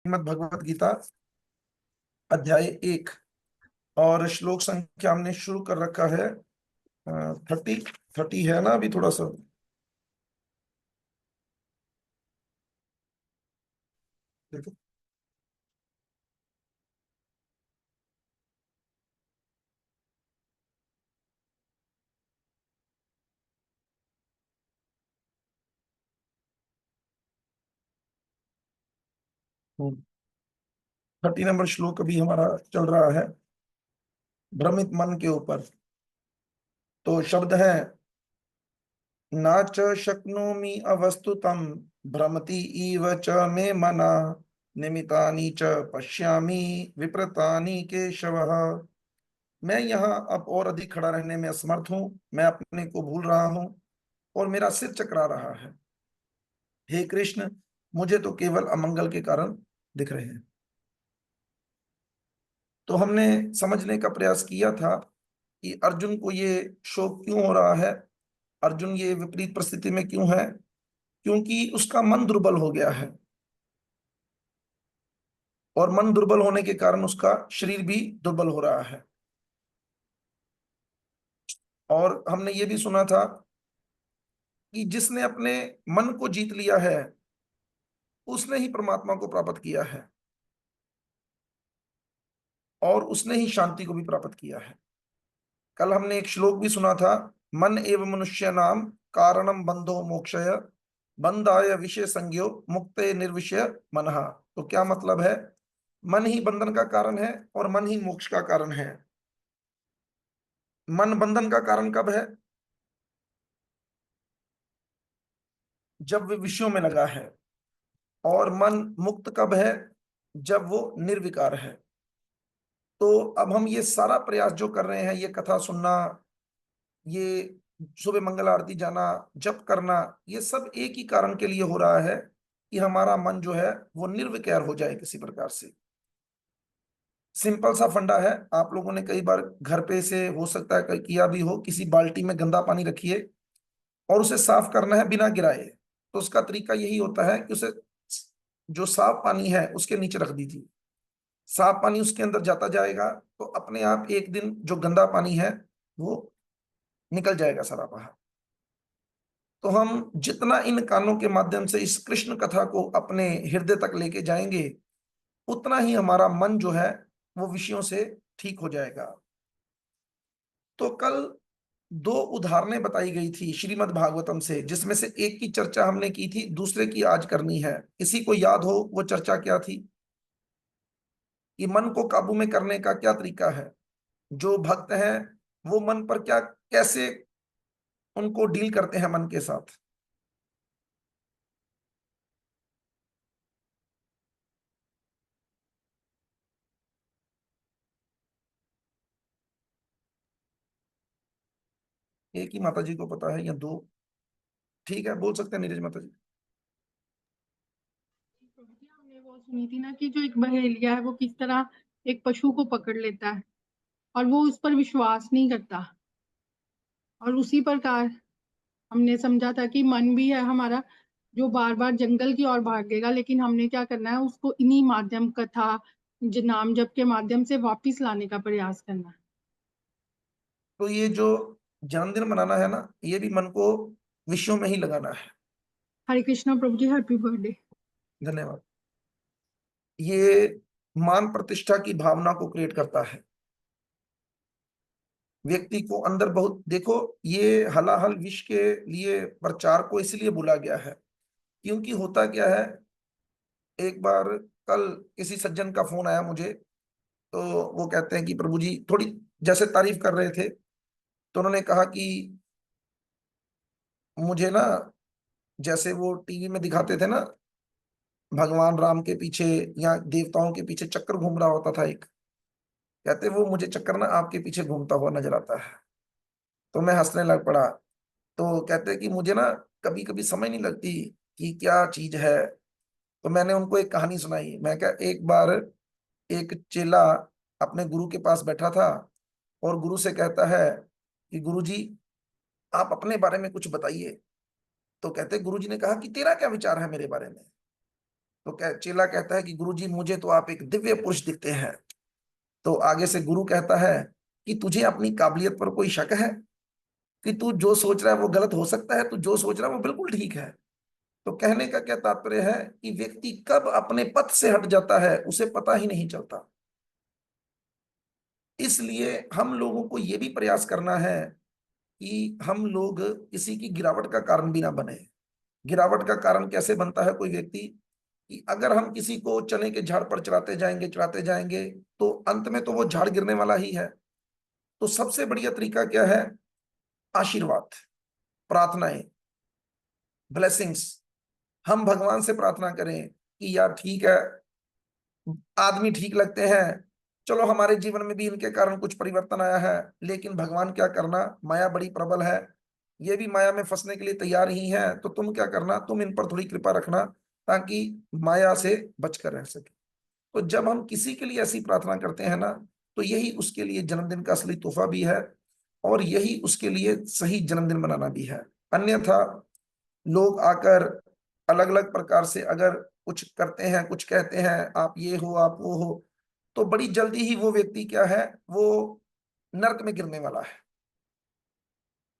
श्रीमद् भगवत गीता अध्याय 1 और श्लोक संख्या हमने शुरू कर रखा है। 30 है ना, अभी थोड़ा सा देखो। 30 नंबर श्लोक अभी हमारा चल रहा है भ्रमित मन के ऊपर। तो शब्द है, ना च शक्नोमि अवस्तुतम भ्रमति इव च मे मना निमितानि च पश्यामि विप्रतानि केशवः। मैं यहाँ अब और अधिक खड़ा रहने में असमर्थ हूँ, मैं अपने को भूल रहा हूँ और मेरा सिर चकरा रहा है। हे कृष्ण, मुझे तो केवल अमंगल के कारण दिख रहे हैं। तो हमने समझने का प्रयास किया था कि अर्जुन को ये शोक क्यों हो रहा है, अर्जुन ये विपरीत परिस्थिति में क्यों है। क्योंकि उसका मन दुर्बल हो गया है और मन दुर्बल होने के कारण उसका शरीर भी दुर्बल हो रहा है। और हमने ये भी सुना था कि जिसने अपने मन को जीत लिया है उसने ही परमात्मा को प्राप्त किया है और उसने ही शांति को भी प्राप्त किया है। कल हमने एक श्लोक भी सुना था, मन एव मनुष्य नाम कारणम बंधो मोक्षय बंधाय विषय संज्ञो मुक्ते निर्विषय मनहा। तो क्या मतलब है, मन ही बंधन का कारण है और मन ही मोक्ष का कारण है। मन बंधन का कारण कब है? जब वे विषयों में लगा है। और मन मुक्त कब है? जब वो निर्विकार है। तो अब हम ये सारा प्रयास जो कर रहे हैं, ये कथा सुनना, ये सुबह मंगल आरती जाना, जप करना, ये सब एक ही कारण के लिए हो रहा है कि हमारा मन जो है वो निर्विकार हो जाए किसी प्रकार से। सिंपल सा फंडा है, आप लोगों ने कई बार घर पे से हो सकता है किया भी हो, किसी बाल्टी में गंदा पानी रखिए और उसे साफ करना है बिना गिराए। तो उसका तरीका यही होता है कि उसे जो साफ पानी है उसके नीचे रख दीजिए, साफ पानी उसके अंदर जाता जाएगा तो अपने आप एक दिन जो गंदा पानी है वो निकल जाएगा सारा बाहर। तो हम जितना इन कानों के माध्यम से इस कृष्ण कथा को अपने हृदय तक लेके जाएंगे, उतना ही हमारा मन जो है वो विषयों से ठीक हो जाएगा। तो कल दो उदाहरणें बताई गई थी श्रीमद् भागवतम से, जिसमें से एक की चर्चा हमने की थी, दूसरे की आज करनी है। किसी को याद हो वो चर्चा क्या थी, कि मन को काबू में करने का क्या तरीका है? जो भक्त हैं वो मन पर क्या, कैसे उनको डील करते हैं मन के साथ? एक ही माता जी को पता है या दो? ठीक है, बोल सकते हैं नीरज माता जी। प्रभु जी, हमने वो सुनी थी ना कि जो एक बहेलिया है वो किस तरह एक पशु को पकड़ लेता है और वो उस पर विश्वास नहीं करता। और उसी प्रकार हमने समझा था कि मन भी है हमारा, जो बार बार जंगल की ओर भागेगा, लेकिन हमने क्या करना है, उसको इन्हीं माध्यम, कथा, नाम जप के माध्यम से वापिस लाने का प्रयास करना है। तो ये जो जन्मदिन मनाना है ना, ये भी मन को विषयों में ही लगाना है। हरे कृष्णा प्रभु जी, हैप्पी बर्थडे। धन्यवाद। ये मान प्रतिष्ठा की भावना को क्रिएट करता है व्यक्ति को अंदर। बहुत देखो, ये हलाहल विष के लिए प्रचार को इसलिए बोला गया है क्योंकि होता क्या है, एक बार कल किसी सज्जन का फोन आया मुझे। तो वो कहते हैं कि प्रभु जी, थोड़ी जैसे तारीफ कर रहे थे, तो उन्होंने कहा कि मुझे ना, जैसे वो टीवी में दिखाते थे ना, भगवान राम के पीछे या देवताओं के पीछे चक्कर घूम रहा होता था एक, कहते वो मुझे चक्कर ना आपके पीछे घूमता हुआ नजर आता है। तो मैं हंसने लग पड़ा। तो कहते कि मुझे ना कभी कभी समझ नहीं लगती कि क्या चीज है। तो मैंने उनको एक कहानी सुनाई। मैं क्या, एक बार एक चेला अपने गुरु के पास बैठा था और गुरु से कहता है कि गुरु जी, आप अपने बारे में कुछ बताइए। तो कहते गुरु जी ने कहा कि तेरा क्या विचार है मेरे बारे में? तो चेला कहता है कि गुरुजी मुझे तो आप एक दिव्य पुरुष दिखते हैं। तो आगे से गुरु कहता है कि तुझे अपनी काबिलियत पर कोई शक है कि तू जो सोच रहा है वो गलत हो सकता है, तू जो सोच रहा है वो बिल्कुल ठीक है। तो कहने का क्या तात्पर्य है कि व्यक्ति कब अपने पथ से हट जाता है उसे पता ही नहीं चलता। इसलिए हम लोगों को यह भी प्रयास करना है कि हम लोग किसी की गिरावट का कारण भी ना बने। गिरावट का कारण कैसे बनता है कोई व्यक्ति, कि अगर हम किसी को चने के झाड़ पर चढ़ाते जाएंगे तो अंत में तो वो झाड़ गिरने वाला ही है। तो सबसे बढ़िया तरीका क्या है? आशीर्वाद, प्रार्थनाएं, ब्लेसिंग्स। हम भगवान से प्रार्थना करें कि यार ठीक है, आदमी ठीक लगते हैं, चलो हमारे जीवन में भी इनके कारण कुछ परिवर्तन आया है, लेकिन भगवान क्या करना, माया बड़ी प्रबल है, ये भी माया में फंसने के लिए तैयार ही है, तो तुम क्या करना, तुम इन पर थोड़ी कृपा रखना ताकि माया से बचकर रह सके। तो जब हम किसी के लिए ऐसी प्रार्थना करते हैं ना, तो यही उसके लिए जन्मदिन का असली तोहफा भी है और यही उसके लिए सही जन्मदिन मनाना भी है। अन्यथा लोग आकर अलग अलग प्रकार से अगर कुछ करते हैं, कुछ कहते हैं, आप ये हो आप वो हो, तो बड़ी जल्दी ही वो व्यक्ति क्या है, वो नरक में गिरने वाला है।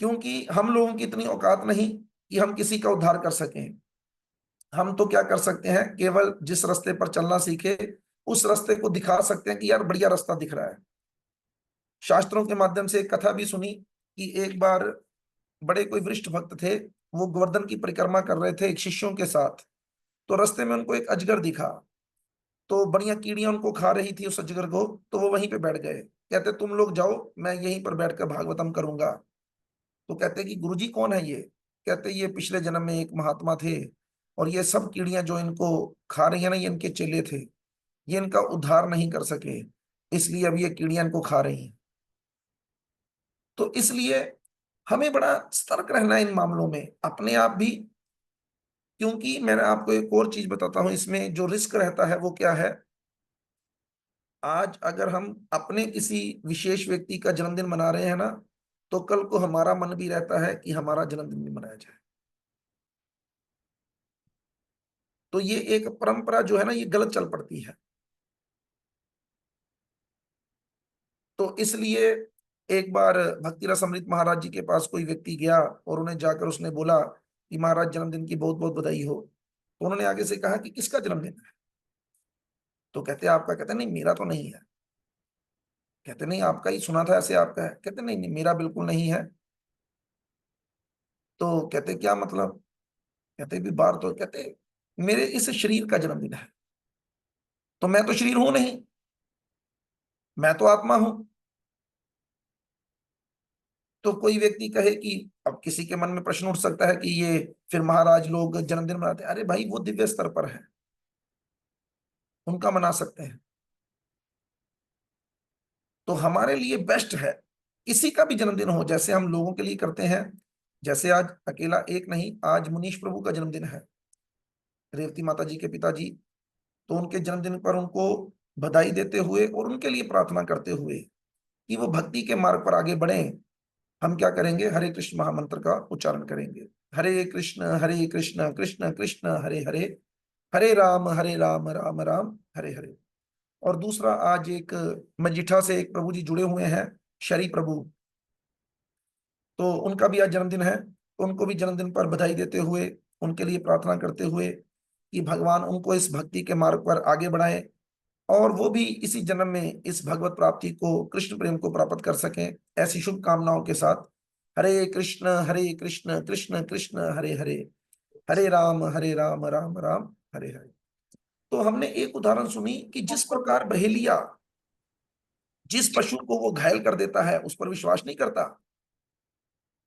क्योंकि हम लोगों की इतनी औकात नहीं कि हम किसी का उद्धार कर सकें। हम तो क्या कर सकते हैं, केवल जिस रास्ते पर चलना सीखे उस रास्ते को दिखा सकते हैं कि यार बढ़िया रास्ता दिख रहा है। शास्त्रों के माध्यम से एक कथा भी सुनी कि एक बार बड़े कोई वरिष्ठ भक्त थे, वो गोवर्धन की परिक्रमा कर रहे थे एक शिष्यों के साथ। तो रास्ते में उनको एक अजगर दिखा, तो बढ़िया कीड़ियां उनको खा रही थी उस अजगर को, तो वो वहीं पे बैठ गए। कहते तुम लोग जाओ, मैं यहीं पर बैठकर भागवतम करूंगा। तो कहते कि गुरुजी कौन है ये? कहते ये पिछले जन्म में एक महात्मा थे और ये सब कीड़ियां जो इनको खा रही है ना, ये इनके चेले थे, ये इनका उद्धार नहीं कर सके, इसलिए अब ये कीड़ियां इनको खा रही हैं। तो इसलिए हमें बड़ा सतर्क रहना है इन मामलों में अपने आप भी। क्योंकि मैंने आपको एक और चीज बताता हूं, इसमें जो रिस्क रहता है वो क्या है। आज अगर हम अपने किसी विशेष व्यक्ति का जन्मदिन मना रहे हैं ना, तो कल को हमारा मन भी रहता है कि हमारा जन्मदिन भी मनाया जाए। तो ये एक परंपरा जो है ना, ये गलत चल पड़ती है। तो इसलिए एक बार भक्ति रस अमृत महाराज जी के पास कोई व्यक्ति गया और उन्हें जाकर उसने बोला कि महाराज जन्मदिन की बहुत बहुत बधाई हो। तो उन्होंने आगे से कहा कि किसका जन्मदिन है? तो कहते आपका। कहते नहीं मेरा तो नहीं है। कहते नहीं आपका ही सुना था ऐसे आपका है। कहते नहीं नहीं मेरा बिल्कुल नहीं है। तो कहते क्या मतलब? कहते भी बार तो कहते मेरे इस शरीर का जन्मदिन है। तो मैं तो शरीर हूं नहीं, मैं तो आत्मा हूं। तो कोई व्यक्ति कहे कि अब किसी के मन में प्रश्न उठ सकता है कि ये फिर महाराज लोग जन्मदिन मनाते हैं। अरे भाई वो दिव्य स्तर पर है, उनका मना सकते हैं। तो हमारे लिए बेस्ट है किसी का भी जन्मदिन हो, जैसे हम लोगों के लिए करते हैं। जैसे आज अकेला एक नहीं, आज मुनीश प्रभु का जन्मदिन है, रेवती माता जी के पिताजी। तो उनके जन्मदिन पर उनको बधाई देते हुए और उनके लिए प्रार्थना करते हुए कि वो भक्ति के मार्ग पर आगे बढ़े, हम क्या करेंगे, हरे कृष्ण महामंत्र का उच्चारण करेंगे। हरे कृष्ण कृष्ण कृष्ण हरे हरे, हरे राम राम राम हरे हरे। और दूसरा, आज एक मजीठा से एक प्रभु जी जुड़े हुए हैं, शरी प्रभु। तो उनका भी आज जन्मदिन है। तो उनको भी जन्मदिन पर बधाई देते हुए, उनके लिए प्रार्थना करते हुए कि भगवान उनको इस भक्ति के मार्ग पर आगे बढ़ाए और वो भी इसी जन्म में इस भगवत प्राप्ति को, कृष्ण प्रेम को प्राप्त कर सकें। ऐसी शुभ कामनाओं के साथ हरे कृष्ण कृष्ण कृष्ण हरे हरे, हरे राम राम राम हरे हरे। तो हमने एक उदाहरण सुनी कि जिस प्रकार बहेलिया जिस पशु को वो घायल कर देता है उस पर विश्वास नहीं करता,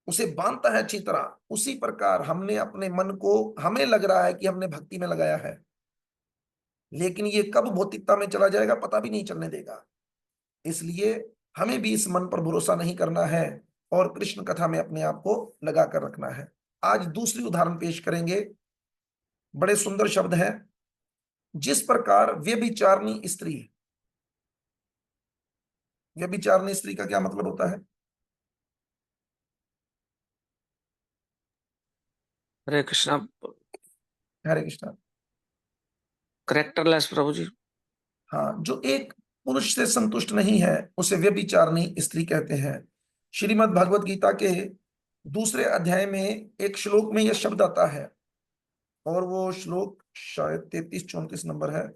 उसे बांधता है अच्छी तरह, उसी प्रकार हमने अपने मन को, हमें लग रहा है कि हमने भक्ति में लगाया है, लेकिन ये कब भौतिकता में चला जाएगा पता भी नहीं चलने देगा। इसलिए हमें भी इस मन पर भरोसा नहीं करना है और कृष्ण कथा में अपने आप को लगा कर रखना है। आज दूसरी उदाहरण पेश करेंगे, बड़े सुंदर शब्द हैं। जिस प्रकार व्यभिचारिणी स्त्री, व्यभिचारिणी स्त्री का क्या मतलब होता है? हरे कृष्णा। हरे कृष्णा। करेक्टरलेस प्रभु जी। हाँ, जो एक पुरुष से संतुष्ट नहीं है उसे व्यभिचारिणी स्त्री कहते हैं। श्रीमद् भगवत गीता के दूसरे अध्याय में एक श्लोक में यह शब्द आता है, और वो श्लोक शायद 33-34 नंबर है।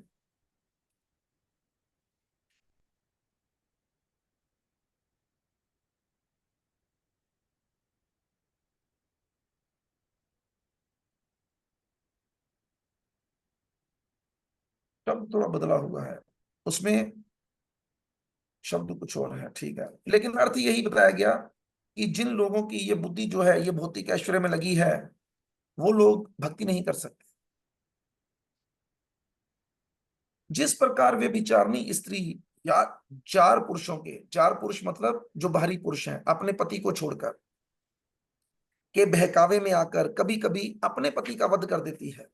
शब्द थोड़ा बदला हुआ है, उसमें शब्द कुछ और है, ठीक है, लेकिन अर्थ यही बताया गया कि जिन लोगों की ये बुद्धि जो है ये भौतिक ऐश्वर्य में लगी है, वो लोग भक्ति नहीं कर सकते। जिस प्रकार वे विचारणी स्त्री या चार पुरुषों के, चार पुरुष मतलब जो बाहरी पुरुष हैं, अपने पति को छोड़कर के बहकावे में आकर कभी कभी अपने पति का वध कर देती है,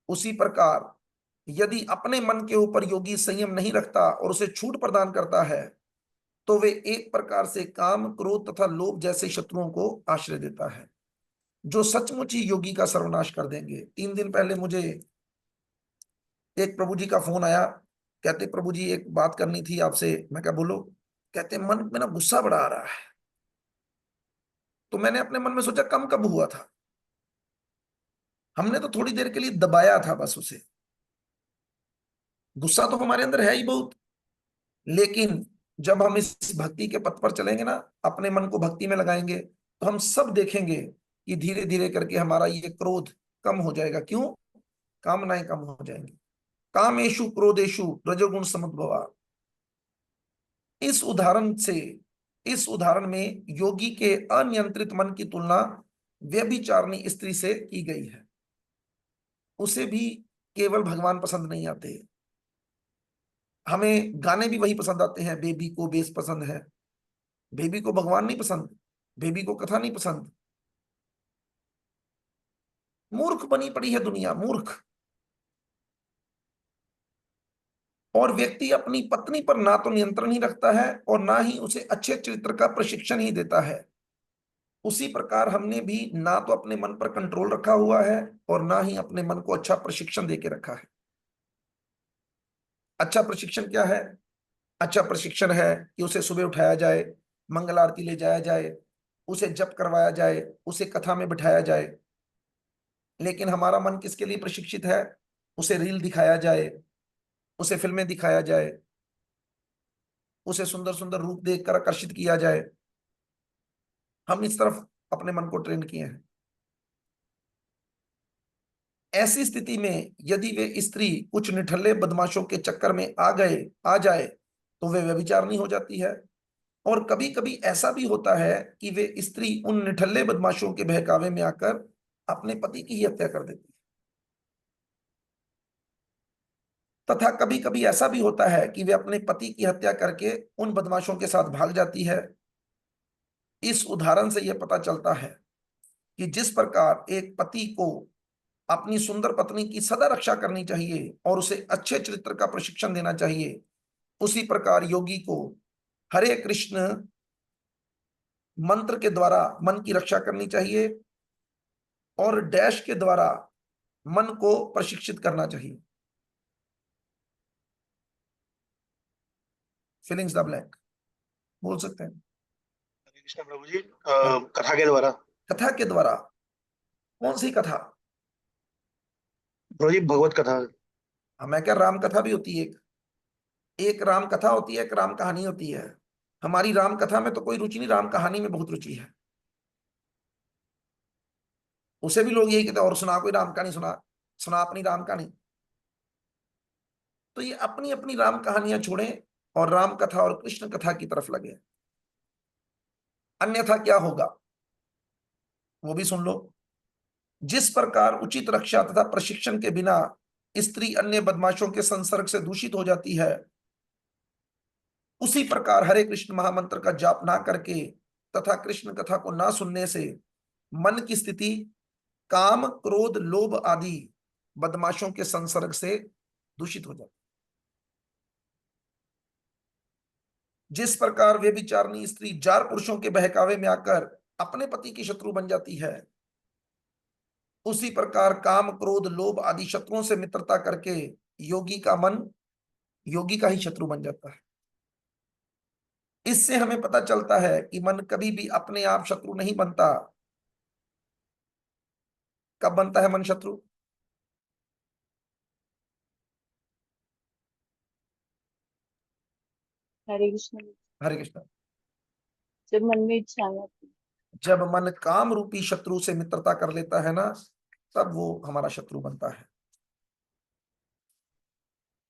उसी प्रकार यदि अपने मन के ऊपर योगी संयम नहीं रखता और उसे छूट प्रदान करता है, तो वे एक प्रकार से काम, क्रोध तथा लोभ जैसे शत्रुओं को आश्रय देता है, जो सचमुच ही योगी का सर्वनाश कर देंगे। 3 दिन पहले मुझे एक प्रभु जी का फोन आया, कहते प्रभु जी एक बात करनी थी आपसे। मैं क्या, बोलो। कहते मन में ना गुस्सा बड़ा आ रहा है। तो मैंने अपने मन में सोचा कम कब हुआ था, हमने तो थोड़ी देर के लिए दबाया था बस उसे। गुस्सा तो हमारे अंदर है ही बहुत, लेकिन जब हम इस भक्ति के पथ पर चलेंगे ना, अपने मन को भक्ति में लगाएंगे, तो हम सब देखेंगे कि धीरे धीरे करके हमारा ये क्रोध कम हो जाएगा। क्यों? कामनाएं कम हो जाएंगी। कामेशु क्रोधेशु रजोगुण समुद्भवा। इस उदाहरण से, इस उदाहरण में योगी के अनियंत्रित मन की तुलना व्यभिचारिणी स्त्री से की गई है। उसे भी केवल भगवान पसंद नहीं आते, हमें गाने भी वही पसंद आते हैं। बेबी को बेस पसंद है, बेबी को भगवान नहीं पसंद, बेबी को कथा नहीं पसंद। मूर्ख बनी पड़ी है दुनिया, मूर्ख। और व्यक्ति अपनी पत्नी पर ना तो नियंत्रण ही रखता है और ना ही उसे अच्छे चरित्र का प्रशिक्षण ही देता है। उसी प्रकार हमने भी ना तो अपने मन पर कंट्रोल रखा हुआ है और ना ही अपने मन को अच्छा प्रशिक्षण देके रखा है। अच्छा प्रशिक्षण क्या है? अच्छा प्रशिक्षण है कि उसे सुबह उठाया जाए, मंगल आरती ले जाया जाए, उसे जप करवाया जाए, उसे कथा में बिठाया जाए। लेकिन हमारा मन किसके लिए प्रशिक्षित है? उसे रील दिखाया जाए, उसे फिल्में दिखाया जाए, उसे सुंदर सुंदर रूप देखकर आकर्षित किया जाए। हम इस तरफ अपने मन को ट्रेन किए हैं। ऐसी स्थिति में यदि वे स्त्री कुछ निठल्ले बदमाशों के चक्कर में आ जाए तो वे व्यभिचारिणी हो जाती है। और कभी कभी ऐसा भी होता है कि वे स्त्री उन निठल्ले बदमाशों के बहकावे में आकर अपने पति की ही हत्या कर देती है, तथा कभी कभी ऐसा भी होता है कि वे अपने पति की हत्या करके उन बदमाशों के साथ भाग जाती है। इस उदाहरण से यह पता चलता है कि जिस प्रकार एक पति को अपनी सुंदर पत्नी की सदा रक्षा करनी चाहिए और उसे अच्छे चरित्र का प्रशिक्षण देना चाहिए, उसी प्रकार योगी को हरे कृष्ण मंत्र के द्वारा मन की रक्षा करनी चाहिए और डैश के द्वारा मन को प्रशिक्षित करना चाहिए। फिलिंग्स द ब्लैंक बोल सकते हैं। कृष्ण प्रभु जी, हाँ, कथा के द्वारा। कथा के द्वारा। कौन सी कथा? प्रभु जी भगवत कथा। मैं क्या, राम कथा भी होती है, एक राम कथा होती है, एक राम कहानी होती है। हमारी राम कथा में तो कोई रुचि नहीं, राम कहानी में बहुत रुचि है। उसे भी लोग यही कहते हैं, और सुना कोई राम कहानी, सुना सुना अपनी राम कहानी। तो ये अपनी अपनी राम कहानियां छोड़ें और राम कथा और कृष्ण कथा की तरफ लगे, अन्यथा क्या होगा वो भी सुन लो। जिस प्रकार उचित रक्षा तथा प्रशिक्षण के बिना स्त्री अन्य बदमाशों के संसर्ग से दूषित हो जाती है, उसी प्रकार हरे कृष्ण महामंत्र का जाप ना करके तथा कृष्ण कथा को ना सुनने से मन की स्थिति काम, क्रोध, लोभ आदि बदमाशों के संसर्ग से दूषित हो जाती। जिस प्रकार वे विचारणी स्त्री जार पुरुषों के बहकावे में आकर अपने पति की शत्रु बन जाती है, उसी प्रकार काम क्रोध लोभ आदि शत्रुओं से मित्रता करके योगी का मन योगी का ही शत्रु बन जाता है। इससे हमें पता चलता है कि मन कभी भी अपने आप शत्रु नहीं बनता। कब बनता है मन शत्रु? हरे कृष्ण। हरे कृष्ण। जब मन में इच्छाएं आती हैं। जब मन काम रूपी शत्रु से मित्रता कर लेता है ना, तब वो हमारा शत्रु बनता है।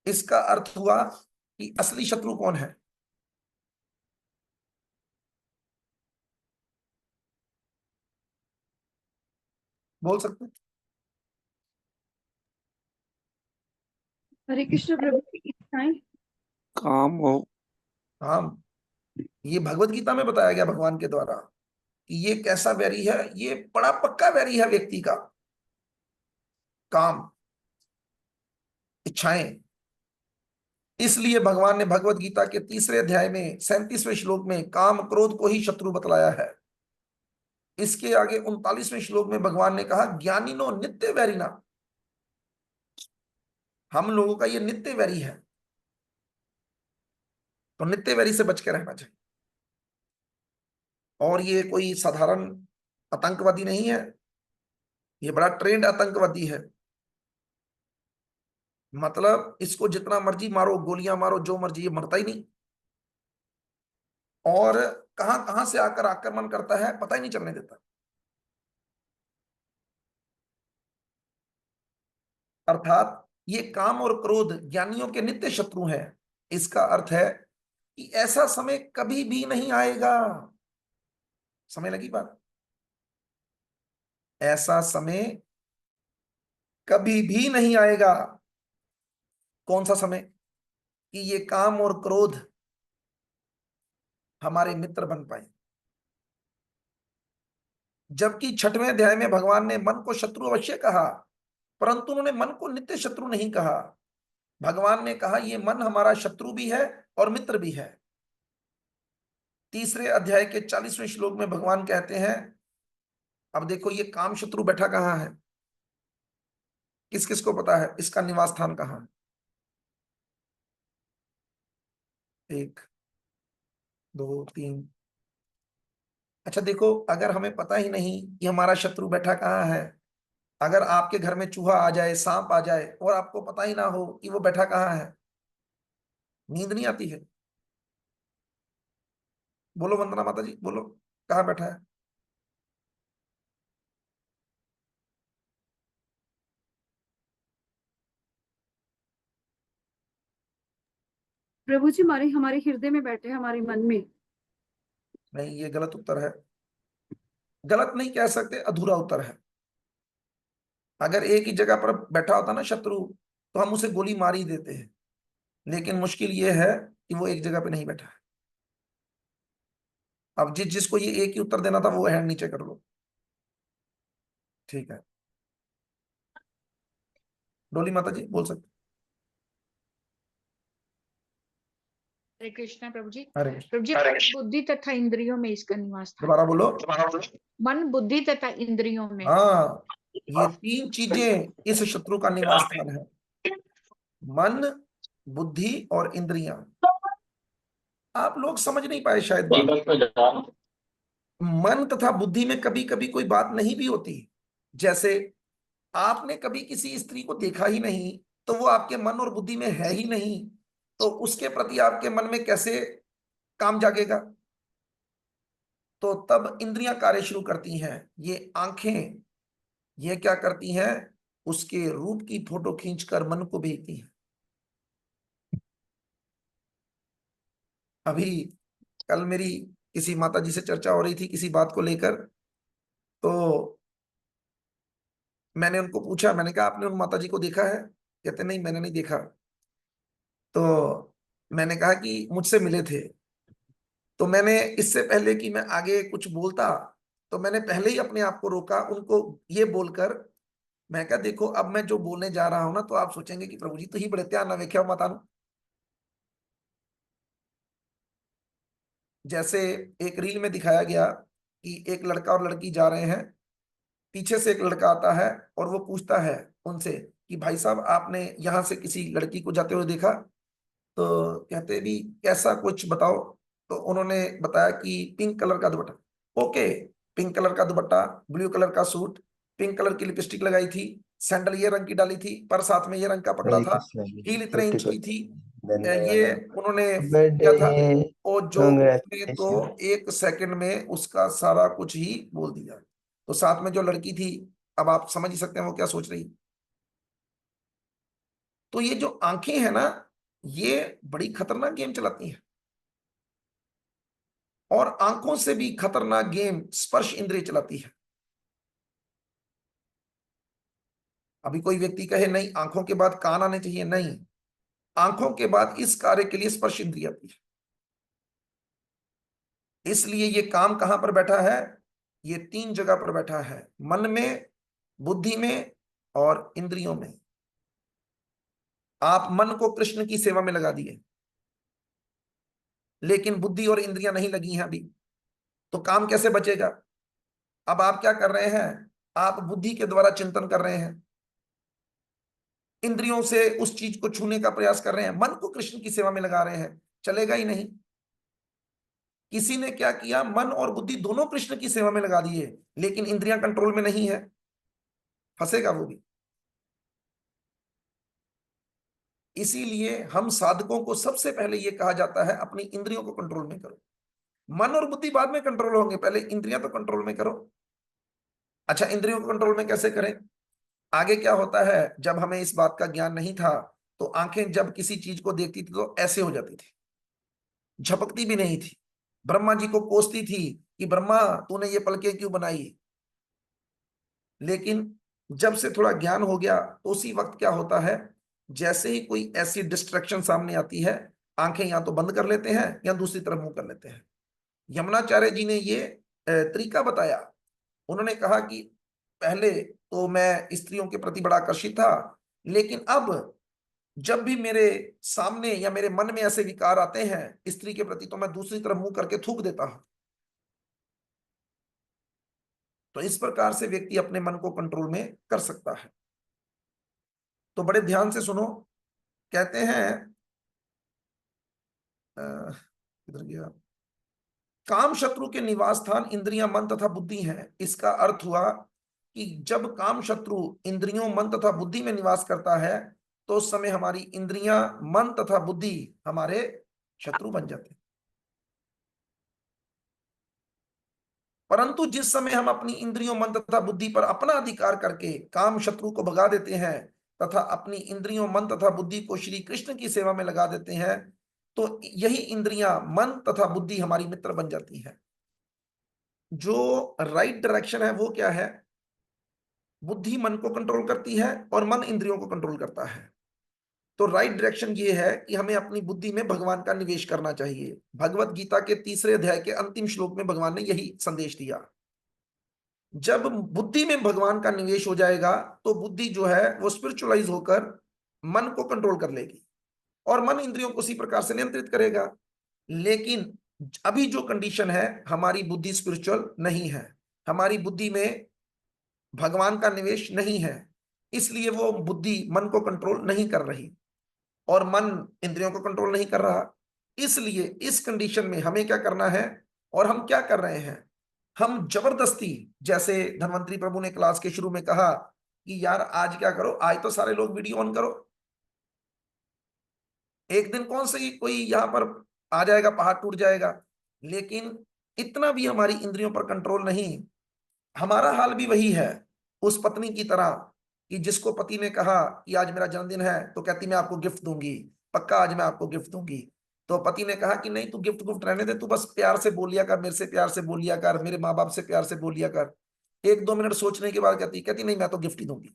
इसका अर्थ हुआ कि असली शत्रु कौन है? बोल सकते हैं? हरे कृष्ण प्रभु की इच्छाएं। काम हो। हाँ, ये भगवत गीता में बताया गया भगवान के द्वारा कि ये कैसा वैरी है। ये बड़ा पक्का वैरी है व्यक्ति का, काम, इच्छाएं। इसलिए भगवान ने भगवत गीता के 3रे अध्याय में 37वें श्लोक में काम क्रोध को ही शत्रु बतलाया है। इसके आगे 39वें श्लोक में भगवान ने कहा ज्ञानिनो नित्य वैरिना, हम लोगों का ये नित्य वैरी है। तो नित्य वैरी से बच के रहना चाहिए। और ये कोई साधारण आतंकवादी नहीं है, ये बड़ा ट्रेंड आतंकवादी है। मतलब इसको जितना मर्जी मारो, गोलियां मारो, जो मर्जी, ये मरता ही नहीं। और कहां कहां से आकर आक्रमण करता है पता ही नहीं चलने देता। अर्थात ये काम और क्रोध ज्ञानियों के नित्य शत्रु हैं। इसका अर्थ है कि ऐसा समय कभी भी नहीं आएगा। समय लगी बात? ऐसा समय कभी भी नहीं आएगा। कौन सा समय? कि ये काम और क्रोध हमारे मित्र बन पाए। जबकि 6वें अध्याय में भगवान ने मन को शत्रु अवश्य कहा, परंतु उन्होंने मन को नित्य शत्रु नहीं कहा। भगवान ने कहा ये मन हमारा शत्रु भी है और मित्र भी है। 3रे अध्याय के 40वें श्लोक में भगवान कहते हैं, अब देखो ये काम शत्रु बैठा कहाँ है? किस किस को पता है इसका निवास स्थान कहाँ है? 1 2 3। अच्छा देखो, अगर हमें पता ही नहीं कि हमारा शत्रु बैठा कहाँ है, अगर आपके घर में चूहा आ जाए, सांप आ जाए और आपको पता ही ना हो कि वो बैठा कहाँ है, नींद नहीं आती है? बोलो वंदना माता जी, बोलो कहाँ बैठा है? प्रभु जी हमारे हमारे हृदय में बैठे, हमारे मन में। नहीं, ये गलत उत्तर है। गलत नहीं कह सकते, अधूरा उत्तर है। अगर एक ही जगह पर बैठा होता ना शत्रु, तो हम उसे गोली मार ही देते हैं। लेकिन मुश्किल ये है कि वो एक जगह पे नहीं बैठा है। अब जिसको ये एक ही उत्तर देना था वो हैंड नीचे कर लो। ठीक है, डोली माता जी बोल सकते। हरे कृष्णा प्रभु जी। अरे प्रभु जी, बुद्धि तथा इंद्रियों में इसका निवास स्थान। दोबारा बोलो। मन, बुद्धि तथा इंद्रियों में। हाँ, ये 3 चीजें इस शत्रु का निवास स्थान है। मन, बुद्धि और इंद्रियां। आप लोग समझ नहीं पाए शायद बात। मन तथा बुद्धि में कभी कभी कोई बात नहीं भी होती। जैसे आपने कभी किसी स्त्री को देखा ही नहीं, तो वो आपके मन और बुद्धि में है ही नहीं, तो उसके प्रति आपके मन में कैसे काम जागेगा? तो तब इंद्रियां कार्य शुरू करती हैं। ये आंखें, ये क्या करती हैं? उसके रूप की फोटो खींचकर मन को भेजती हैं। अभी कल मेरी किसी माता जी से चर्चा हो रही थी किसी बात को लेकर, तो मैंने उनको पूछा, मैंने कहा आपने उन माता जी को देखा है? कहते नहीं, मैंने नहीं देखा। तो मैंने कहा कि मुझसे मिले थे। तो मैंने इससे पहले कि मैं आगे कुछ बोलता, तो मैंने पहले ही अपने आप को रोका उनको ये बोलकर, मैं कहा देखो अब मैं जो बोलने जा रहा हूं ना, तो आप सोचेंगे कि प्रभु जी तो ही बड़े ध्यान ना वेख्या मतानु। जैसे एक रील में दिखाया गया कि एक लड़का और लड़की जा रहे हैं पीछे से एक लड़का आता है और वो पूछता है उनसे कि भाई साहब आपने यहां से किसी लड़की को जाते हुए देखा? तो कहते भी कैसा, कुछ बताओ। तो उन्होंने बताया कि पिंक कलर का दुपट्टा। ओके, पिंक कलर का दुपट्टा, ब्लू कलर का सूट, पिंक कलर की लिपस्टिक लगाई थी, सैंडल ये रंग की डाली थी, पर साथ में ये रंग का पकड़ा हरे था, कृष्णा जी, हील इतने इंच की 50%। थी। ये धन्यवाद। उन्होंने किया था। बर्थडे और जो उसने तो कांग्रेचुलेशन। 1 सेकंड में उसका सारा कुछ ही बोल दिया। तो साथ में जो लड़की थी, अब आप समझ ही सकते हैं वो क्या सोच रही। तो ये जो आंखें हैं ना, ये बड़ी खतरनाक गेम चलाती हैं। और आंखों से भी खतरनाक गेम स्पर्श इंद्रिय चलाती है। अभी कोई व्यक्ति कहे नहीं आंखों के बाद कान आने चाहिए, नहीं, आंखों के बाद इस कार्य के लिए स्पर्श इंद्रिय आती है। इसलिए ये काम कहां पर बैठा है? ये 3 जगह पर बैठा है, मन में, बुद्धि में और इंद्रियों में। आप मन को कृष्ण की सेवा में लगा दिए, लेकिन बुद्धि और इंद्रियां नहीं लगी हैं अभी, तो काम कैसे बचेगा? अब आप क्या कर रहे हैं? आप बुद्धि के द्वारा चिंतन कर रहे हैं, इंद्रियों से उस चीज को छूने का प्रयास कर रहे हैं, मन को कृष्ण की सेवा में लगा रहे हैं, चलेगा ही नहीं। किसी ने क्या किया, मन और बुद्धि दोनों कृष्ण की सेवा में लगा दिए, लेकिन इंद्रियां कंट्रोल में नहीं है, फंसेगा वो भी। इसीलिए हम साधकों को सबसे पहले यह कहा जाता है अपनी इंद्रियों को कंट्रोल में करो। मन और बुद्धि बाद में कंट्रोल होंगे, पहले इंद्रियां तो कंट्रोल में करो। अच्छा, इंद्रियों को कंट्रोल में कैसे करें? आगे क्या होता है, जब हमें इस बात का ज्ञान नहीं था तो आंखें जब किसी चीज को देखती थी तो ऐसे हो जाती थी, झपकती भी नहीं थी। ब्रह्मा जी को कोसती थी कि ब्रह्मा तूने ये पलकें क्यों बनाई। लेकिन जब से थोड़ा ज्ञान हो गया तो उसी वक्त क्या होता है, जैसे ही कोई ऐसी डिस्ट्रैक्शन सामने आती है, आंखें या तो बंद कर लेते हैं या दूसरी तरफ मुंह कर लेते हैं। यमुनाचार्य जी ने ये तरीका बताया। उन्होंने कहा कि पहले तो मैं स्त्रियों के प्रति बड़ा आकर्षित था, लेकिन अब जब भी मेरे सामने या मेरे मन में ऐसे विकार आते हैं स्त्री के प्रति, तो मैं दूसरी तरफ मुंह करके थूक देता हूं। तो इस प्रकार से व्यक्ति अपने मन को कंट्रोल में कर सकता है। तो बड़े ध्यान से सुनो। कहते हैं किधर गया, काम शत्रु के निवास स्थान इंद्रियां, मन तथा बुद्धि हैं। इसका अर्थ हुआ कि जब काम शत्रु इंद्रियों, मन तथा बुद्धि में निवास करता है तो उस समय हमारी इंद्रियां, मन तथा बुद्धि हमारे शत्रु बन जाते हैं। परंतु जिस समय हम अपनी इंद्रियों, मन तथा बुद्धि पर अपना अधिकार करके काम शत्रु को भगा देते हैं तथा अपनी इंद्रियों, मन तथा बुद्धि को श्री कृष्ण की सेवा में लगा देते हैं, तो यही इंद्रियां, मन तथा बुद्धि हमारी मित्र बन जाती हैं। जो राइट डायरेक्शन है वो क्या है? बुद्धि मन को कंट्रोल करती है और मन इंद्रियों को कंट्रोल करता है। तो राइट डायरेक्शन ये है कि हमें अपनी बुद्धि में भगवान का निवेश करना चाहिए। भगवत गीता के 3 अध्याय के अंतिम श्लोक में भगवान ने यही संदेश दिया। जब बुद्धि में भगवान का निवेश हो जाएगा तो बुद्धि जो है वो स्पिरिचुअलाइज होकर मन को कंट्रोल कर लेगी और मन इंद्रियों को उसी प्रकार से नियंत्रित करेगा। लेकिन अभी जो कंडीशन है, हमारी बुद्धि स्पिरिचुअल नहीं है, हमारी बुद्धि में भगवान का निवेश नहीं है, इसलिए वो बुद्धि मन को कंट्रोल नहीं कर रही और मन इंद्रियों को कंट्रोल नहीं कर रहा। इसलिए इस कंडीशन में हमें क्या करना है और हम क्या कर रहे हैं? हम जबरदस्ती, जैसे धन्वंतरी प्रभु ने क्लास के शुरू में कहा कि यार आज क्या करो, आज तो सारे लोग वीडियो ऑन करो। एक दिन कौन से कोई यहां पर आ जाएगा, पहाड़ टूट जाएगा। लेकिन इतना भी हमारी इंद्रियों पर कंट्रोल नहीं। हमारा हाल भी वही है उस पत्नी की तरह कि जिसको पति ने कहा कि आज मेरा जन्मदिन है तो कहती मैं आपको गिफ्ट दूंगी, पक्का आज मैं आपको गिफ्ट दूंगी। तो पति ने कहा कि नहीं, तू गिफ्ट गुफ्ट रहने दे, तू बस प्यार से बोलिया कर, मेरे से प्यार से बोलिया कर, मेरे माँ बाप से प्यार से बोलिया कर। 1-2 मिनट सोचने के बाद कहती कहती नहीं, मैं तो गिफ्ट ही दूंगी।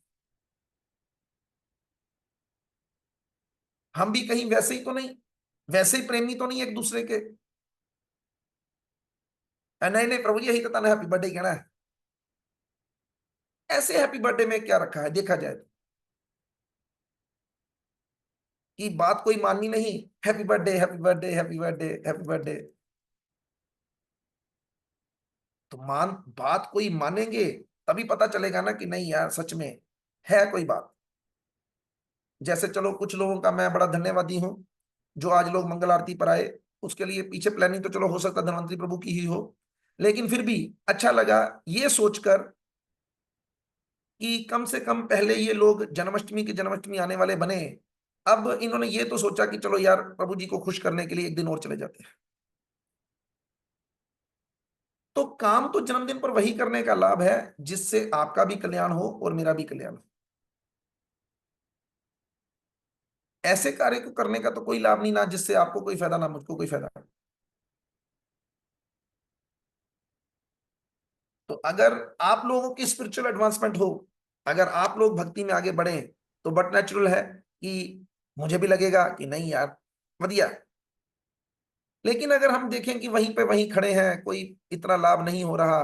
हम भी कहीं वैसे ही तो नहीं, वैसे ही प्रेमी तो नहीं एक दूसरे के? नहीं नहीं प्रभु जी, यही तो था ना, हैप्पी बर्थडे कहना है। ऐसे हैप्पी बर्थडे में क्या रखा है देखा जाए तो? कि बात कोई माननी नहीं, happy birthday happy birthday happy birthday happy birthday. तो बात कोई मानेंगे तभी पता चलेगा ना कि नहीं यार सच में है कोई बात। जैसे चलो कुछ लोगों का मैं बड़ा धन्यवादी हूं, जो आज लोग मंगल आरती पर आए, उसके लिए पीछे प्लानिंग तो चलो हो सकता है धन्वंतरी प्रभु की ही हो, लेकिन फिर भी अच्छा लगा ये सोचकर कि कम से कम पहले ये लोग जन्माष्टमी के जन्माष्टमी आने वाले बने, अब इन्होंने ये तो सोचा कि चलो यार प्रभु जी को खुश करने के लिए एक दिन और चले जाते हैं। तो काम तो जन्मदिन पर वही करने का लाभ है जिससे आपका भी कल्याण हो और मेरा भी कल्याण हो। ऐसे कार्य को करने का तो कोई लाभ नहीं, ना जिससे आपको कोई फायदा ना मुझको कोई फायदा। तो अगर आप लोगों की स्पिरिचुअल एडवांसमेंट हो, अगर आप लोग भक्ति में आगे बढ़े, तो बट नेचुरल है कि मुझे भी लगेगा कि नहीं यार बढ़िया। लेकिन अगर हम देखें कि वहीं पे वहीं खड़े हैं, कोई इतना लाभ नहीं हो रहा,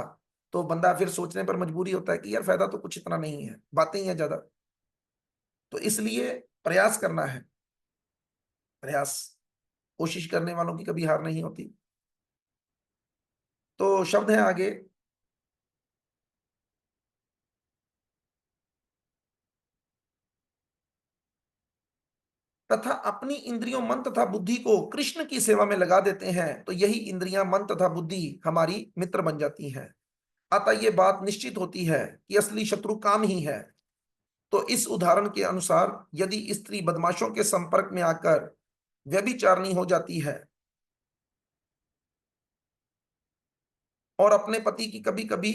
तो बंदा फिर सोचने पर मजबूरी होता है कि यार फायदा तो कुछ इतना नहीं है, बातें ही हैं ज्यादा। तो इसलिए प्रयास करना है, प्रयास, कोशिश करने वालों की कभी हार नहीं होती। तो शब्द है आगे, तथा अपनी इंद्रियों मन तथा बुद्धि को कृष्ण की सेवा में लगा देते हैं तो यही इंद्रियां मन तथा बुद्धि हमारी मित्र बन जाती हैं। अतः ये बात निश्चित होती है कि असली शत्रु काम ही है। तो इस उदाहरण के अनुसार यदि स्त्री बदमाशों के संपर्क में आकर व्यभिचारिणी हो जाती है और अपने पति की कभी कभी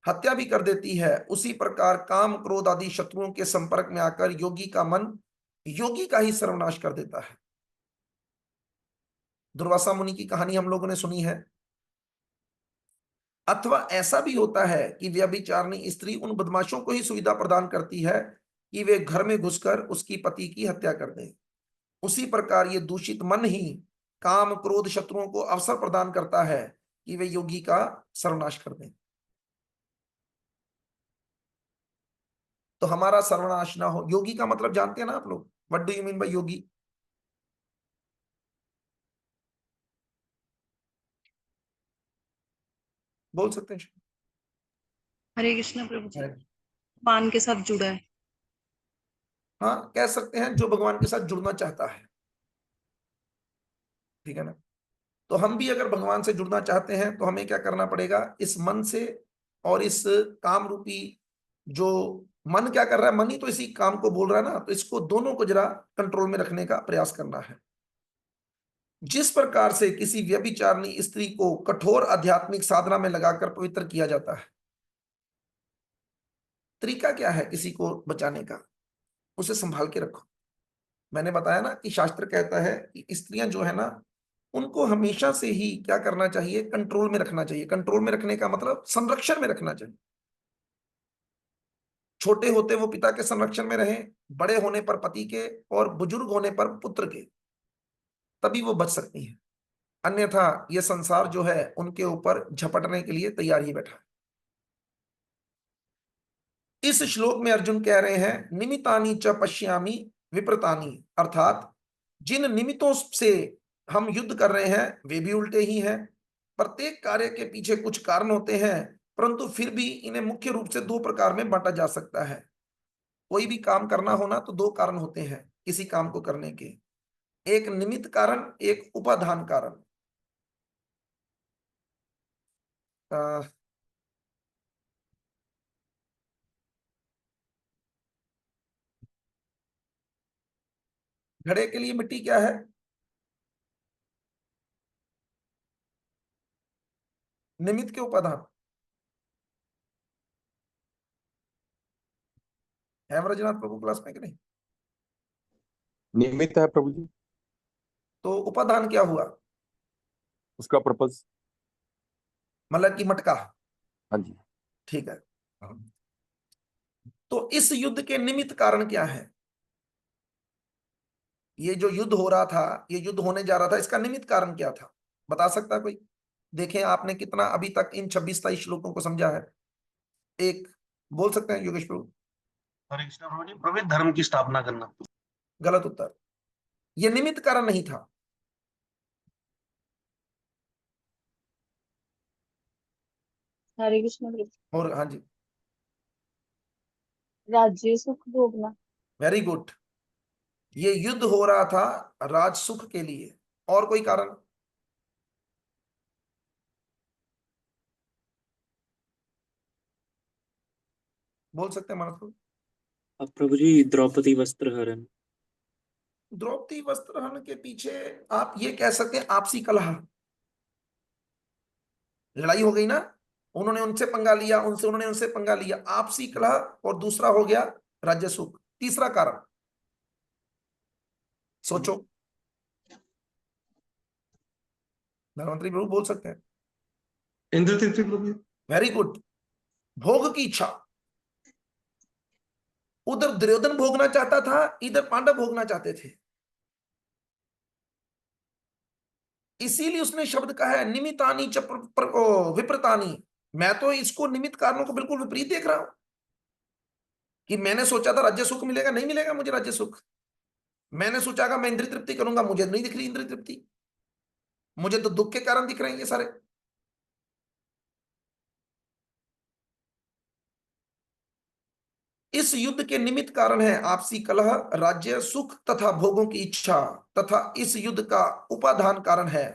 हत्या भी कर देती है, उसी प्रकार काम क्रोध आदि शत्रुओं के संपर्क में आकर योगी का मन योगी का ही सर्वनाश कर देता है। दुर्वासा मुनि की कहानी हम लोगों ने सुनी है। अथवा ऐसा भी होता है कि व्यभिचारिणी स्त्री उन बदमाशों को ही सुविधा प्रदान करती है कि वे घर में घुसकर उसकी पति की हत्या कर दें। उसी प्रकार ये दूषित मन ही काम क्रोध शत्रुओं को अवसर प्रदान करता है कि वे योगी का सर्वनाश कर दें। तो हमारा सर्वनाश ना हो, योगी का मतलब जानते हैं ना आप लोग, what do you mean by yogi? बोल सकते हैं? हरे कृष्ण प्रभु जी, अरे, भगवान के साथ जुड़ा है। हाँ कह सकते हैं जो भगवान के साथ जुड़ना चाहता है, ठीक है ना। तो हम भी अगर भगवान से जुड़ना चाहते हैं तो हमें क्या करना पड़ेगा, इस मन से और इस काम रूपी, जो मन क्या कर रहा है, मन ही तो इसी काम को बोल रहा है ना, तो इसको दोनों को जरा कंट्रोल में रखने का प्रयास करना है। जिस प्रकार से किसी व्यभिचारिणी स्त्री को कठोर आध्यात्मिक साधना में लगाकर पवित्र किया जाता है, तरीका क्या है किसी को बचाने का, उसे संभाल के रखो। मैंने बताया ना कि शास्त्र कहता है कि स्त्रियां जो है ना, उनको हमेशा से ही क्या करना चाहिए, कंट्रोल में रखना चाहिए। कंट्रोल में रखने का मतलब संरक्षण में रखना चाहिए। छोटे होते वो पिता के संरक्षण में रहे, बड़े होने पर पति के, और बुजुर्ग होने पर पुत्र के, तभी वो बच सकती हैं। अन्यथा ये संसार जो है उनके ऊपर झपटने के लिए तैयार ही बैठा है। इस श्लोक में अर्जुन कह रहे हैं निमितानि च पश्यामि विप्रतानि, अर्थात जिन निमित्तों से हम युद्ध कर रहे हैं वे भी उल्टे ही हैं। प्रत्येक कार्य के पीछे कुछ कारण होते हैं, परंतु फिर भी इन्हें मुख्य रूप से दो प्रकार में बांटा जा सकता है। कोई भी काम करना होना तो दो कारण होते हैं किसी काम को करने के, एक निमित्त कारण, एक उपादान कारण। घड़े के लिए मिट्टी क्या है? निमित्त के उपादान है। ब्रजनाथ प्रभु क्लास में कि नहीं? निमित्त है प्रभु जी, तो उपादान क्या हुआ? उसका पर्पस। मतलब कि मटका। हाँ जी। ठीक है। तो इस युद्ध के निमित्त कारण क्या है? ये जो युद्ध हो रहा था, ये युद्ध होने जा रहा था, इसका निमित्त कारण क्या था? बता सकता है कोई? देखें आपने कितना अभी तक इन 26-27 श्लोकों को समझा है। एक बोल सकते हैं योगेश प्रभु? हरे कृष्ण प्रभु जी, पवित्र धर्म की स्थापना करना। गलत उत्तर। ये निमित्त कारण नहीं था। हरे कृष्ण प्रभु। और हाँ जी, राज्य सुख भोगना। Very good. ये युद्ध हो रहा था राज सुख के लिए। और कोई कारण? बोल सकते हैं मानस? अब प्रभु जी द्रौपदी वस्त्र हरण। द्रौपदी वस्त्र हरण के पीछे आप ये कह सकते हैं आपसी कलह। लड़ाई हो गई ना, उन्होंने उनसे पंगा लिया, उन्होंने उनसे पंगा लिया, आपसी कलह। और दूसरा हो गया राज्य सुख। तीसरा कारण सोचो। धनवंतरी प्रभु बोल सकते हैं। इंद्र तृप्ति प्रभु। Very good. भोग की इच्छा। उधर दुर्योधन भोगना चाहता था, इधर पांडव भोगना चाहते थे। इसीलिए उसने शब्द कहा है निमित्तानि च विप्रतानि। मैं तो इसको निमित्त कारणों को बिल्कुल विपरीत देख रहा हूं कि मैंने सोचा था राज्य सुख मिलेगा, नहीं मिलेगा मुझे राज्य सुख। मैंने सोचा मैं इंद्रिय तृप्ति करूंगा, मुझे नहीं दिख रही इंद्रिय तृप्ति। मुझे तो दुख के कारण दिख रहे हैं ये सारे। इस युद्ध के निमित्त कारण है आपसी कलह, राज्य सुख तथा भोगों की इच्छा। तथा इस युद्ध का उपादान कारण है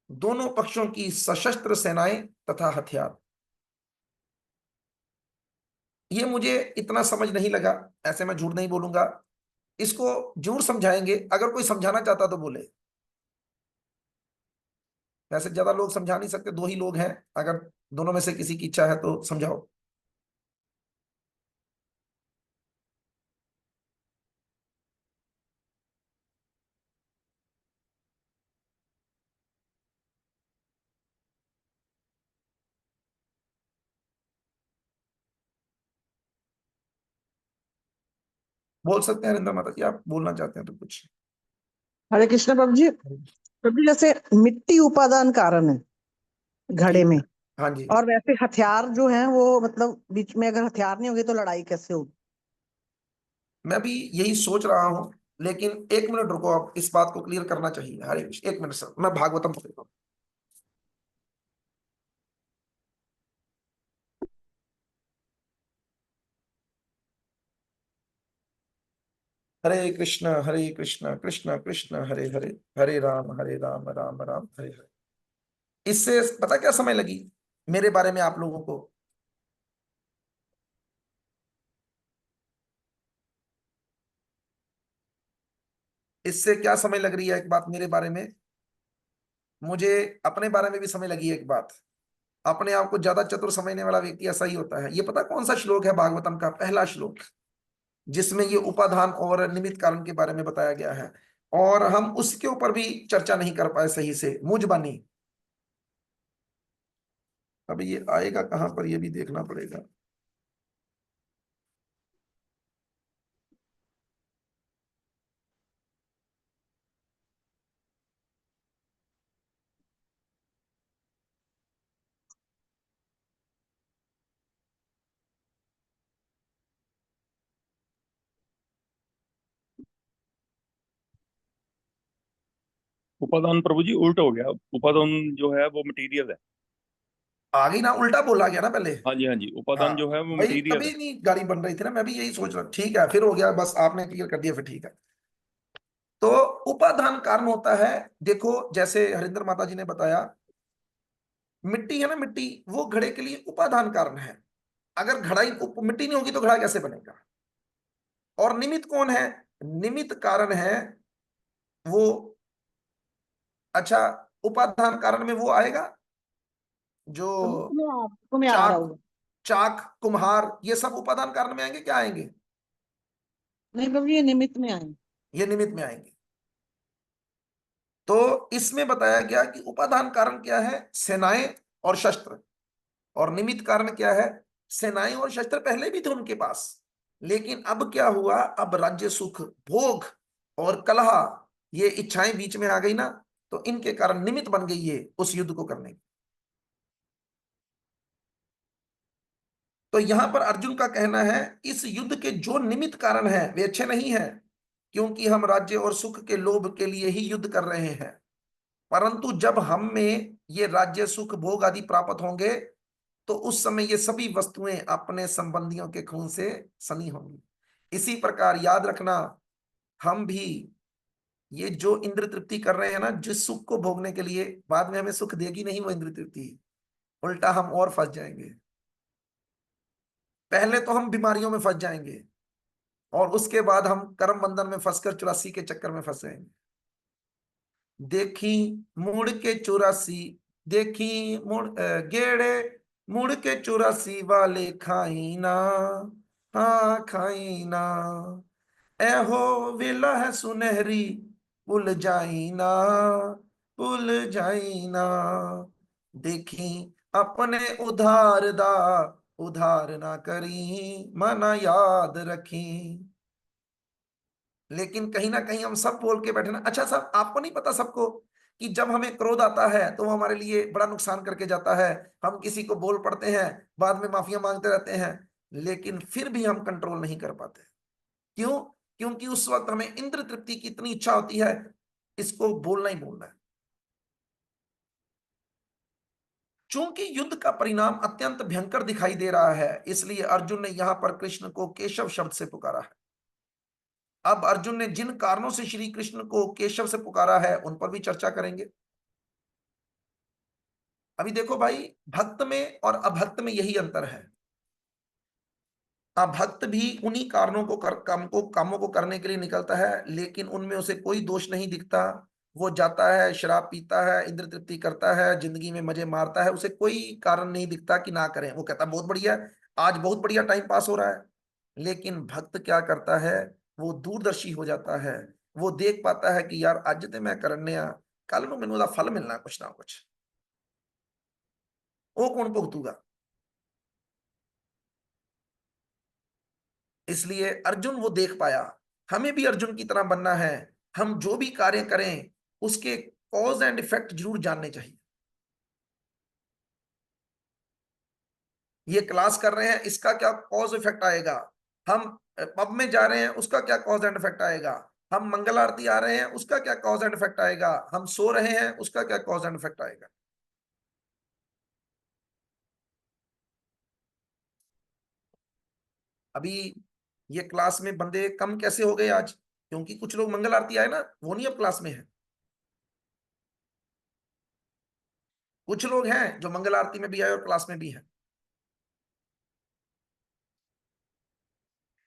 दोनों पक्षों की सशस्त्र सेनाएं तथा हथियार। ये मुझे इतना समझ नहीं लगा, ऐसे मैं झूठ नहीं बोलूंगा। इसको जरूर समझाएंगे, अगर कोई समझाना चाहता तो बोले। वैसे ज्यादा लोग समझा नहीं सकते, दो ही लोग हैं। अगर दोनों में से किसी की इच्छा है तो समझाओ। बोल सकते हैं हरिंद्र माता जी, आप बोलना चाहते हैं तो कुछ। हरे कृष्ण प्रभु जी। प्रभु जी, जैसे मिट्टी उपादान कारण है घड़े ठीक में, है। हाँ जी। और वैसे हथियार जो है वो मतलब बीच में अगर हथियार नहीं होगी तो लड़ाई कैसे होगी? मैं भी यही सोच रहा हूं, लेकिन एक मिनट रुको, आप इस बात को क्लियर करना चाहिए। हरे कृष्ण, एक मिनट सर, मैं भागवतम पढ़ता हूं। हरे कृष्ण कृष्ण कृष्ण हरे हरे, हरे राम राम राम हरे हरे। इससे पता क्या समझ लगी मेरे बारे में आप लोगों को? इससे क्या समझ लग रही है एक बात मेरे बारे में? मुझे अपने बारे में भी समझ लगी एक बात। अपने आप को ज्यादा चतुर समझने वाला व्यक्ति ऐसा ही होता है। ये पता कौन सा श्लोक है भागवतम का? पहला श्लोक, जिसमें ये उपादान और निमित्त कारण के बारे में बताया गया है। और हम उसके ऊपर भी चर्चा नहीं कर पाए सही से, मुझ बनी। अभी ये आएगा कहां पर, ये भी देखना पड़ेगा। उपादान प्रभु जी उल्टा हो गया। उपादान जो है वो मटेरियल है। आ गई ना, उल्टा बोला गया ना पहले। हाँ जी, हाँ जी, हाँ उपादान जो है वो भाई, मटेरियल तभी है। नहीं गाड़ी बन रही थी ना, मैं भी यही सोच रहा। ठीक है, फिर हो गया, बस आपने क्लियर कर दिया, फिर ठीक है। तो उपादान कारण होता है, देखो जैसे हरिंद्र माता जी ने बताया, मिट्टी है ना, मिट्टी वो घड़े के लिए उपादान कारण है। अगर मिट्टी नहीं होगी तो घड़ा कैसे बनेगा? और निमित्त कौन है? निमित्त कारण है वो। अच्छा, उपादान कारण में वो आएगा जो तुम्हें आ रहा चाक, होगा। चाक, कुम्हार, ये सब उपादान कारण में आएंगे, क्या आएंगे? नहीं प्रभु, ये निमित्त में आए। ये निमित्त में आएंगे। तो इसमें बताया गया कि उपादान कारण क्या है? सेनाएं और शस्त्र। और निमित्त कारण क्या है? सेनाएं और शस्त्र पहले भी थे उनके पास, लेकिन अब क्या हुआ? अब राज्य सुख, भोग और कलह, ये इच्छाएं बीच में आ गई ना, तो इनके कारण निमित्त बन गई है उस युद्ध को करने की। तो यहां पर अर्जुन का कहना है इस युद्ध के जो निमित्त कारण है वे अच्छे नहीं है, क्योंकि हम राज्य और सुख के लोभ के लिए ही युद्ध कर रहे हैं। परंतु जब हम में ये राज्य सुख भोग आदि प्राप्त होंगे तो उस समय ये सभी वस्तुएं अपने संबंधियों के खून से सनी होंगी। इसी प्रकार याद रखना, हम भी ये जो इंद्र तृप्ति कर रहे हैं ना, जिस सुख को भोगने के लिए बाद में हमें सुख देगी नहीं वो इंद्र तृप्ति, उल्टा हम और फंस जाएंगे। पहले तो हम बीमारियों में फंस जाएंगे और उसके बाद हम कर्म बंधन में फंसकर 84 के चक्कर में फंस जाएंगे। देखी मुड़ के 84, देखी गेड़े मुड़ के 84 वाले खाई ना, हाँ खाई ना, ऐहो वेला है सुनहरी भूल जाई ना, भूल जाई ना, देखी अपने उधार दा उधार ना करी, मना याद रखी। लेकिन कहीं ना कहीं हम सब बोल के बैठे ना। अच्छा साहब, आपको नहीं पता सबको कि जब हमें क्रोध आता है तो वो हमारे लिए बड़ा नुकसान करके जाता है, हम किसी को बोल पड़ते हैं, बाद में माफिया मांगते रहते हैं, लेकिन फिर भी हम कंट्रोल नहीं कर पाते। क्यों? क्योंकि उस वक्त हमें इंद्र तृप्ति की इतनी इच्छा होती है, इसको बोलना ही बोलना है। चूंकि युद्ध का परिणाम अत्यंत भयंकर दिखाई दे रहा है, इसलिए अर्जुन ने यहां पर कृष्ण को केशव शब्द से पुकारा है। अब अर्जुन ने जिन कारणों से श्री कृष्ण को केशव से पुकारा है उन पर भी चर्चा करेंगे। अभी देखो भाई, भक्त में और अभक्त में यही अंतर है। अभक्त भी उन्हीं कारणों को कामों को करने के लिए निकलता है, लेकिन उनमें उसे कोई दोष नहीं दिखता। वो जाता है, शराब पीता है, इंद्र तृप्ति करता है, जिंदगी में मजे मारता है, उसे कोई कारण नहीं दिखता कि ना करें। वो कहता बहुत बढ़िया, आज बहुत बढ़िया टाइम पास हो रहा है। लेकिन भक्त क्या करता है, वो दूरदर्शी हो जाता है। वो देख पाता है कि यार अज ते मैं करने आ, कल नूं मैनूं ओहदा फल मिलना कुछ ना कुछ, वो कौन भुगतूगा। इसलिए अर्जुन वो देख पाया। हमें भी अर्जुन की तरह बनना है। हम जो भी कार्य करें उसके कॉज एंड इफेक्ट जरूर जानने चाहिए। ये क्लास कर रहे हैं, इसका क्या कॉज इफेक्ट आएगा। हम पब में जा रहे हैं, उसका क्या कॉज एंड इफेक्ट आएगा। हम मंगल आरती आ रहे हैं, उसका क्या कॉज एंड इफेक्ट आएगा। हम सो रहे हैं, उसका क्या कॉज एंड इफेक्ट आएगा। अभी ये क्लास में बंदे कम कैसे हो गए आज? क्योंकि कुछ लोग मंगल आरती आए ना, वो नहीं अब क्लास में है। कुछ लोग हैं जो मंगल आरती में भी आए और क्लास में भी हैं।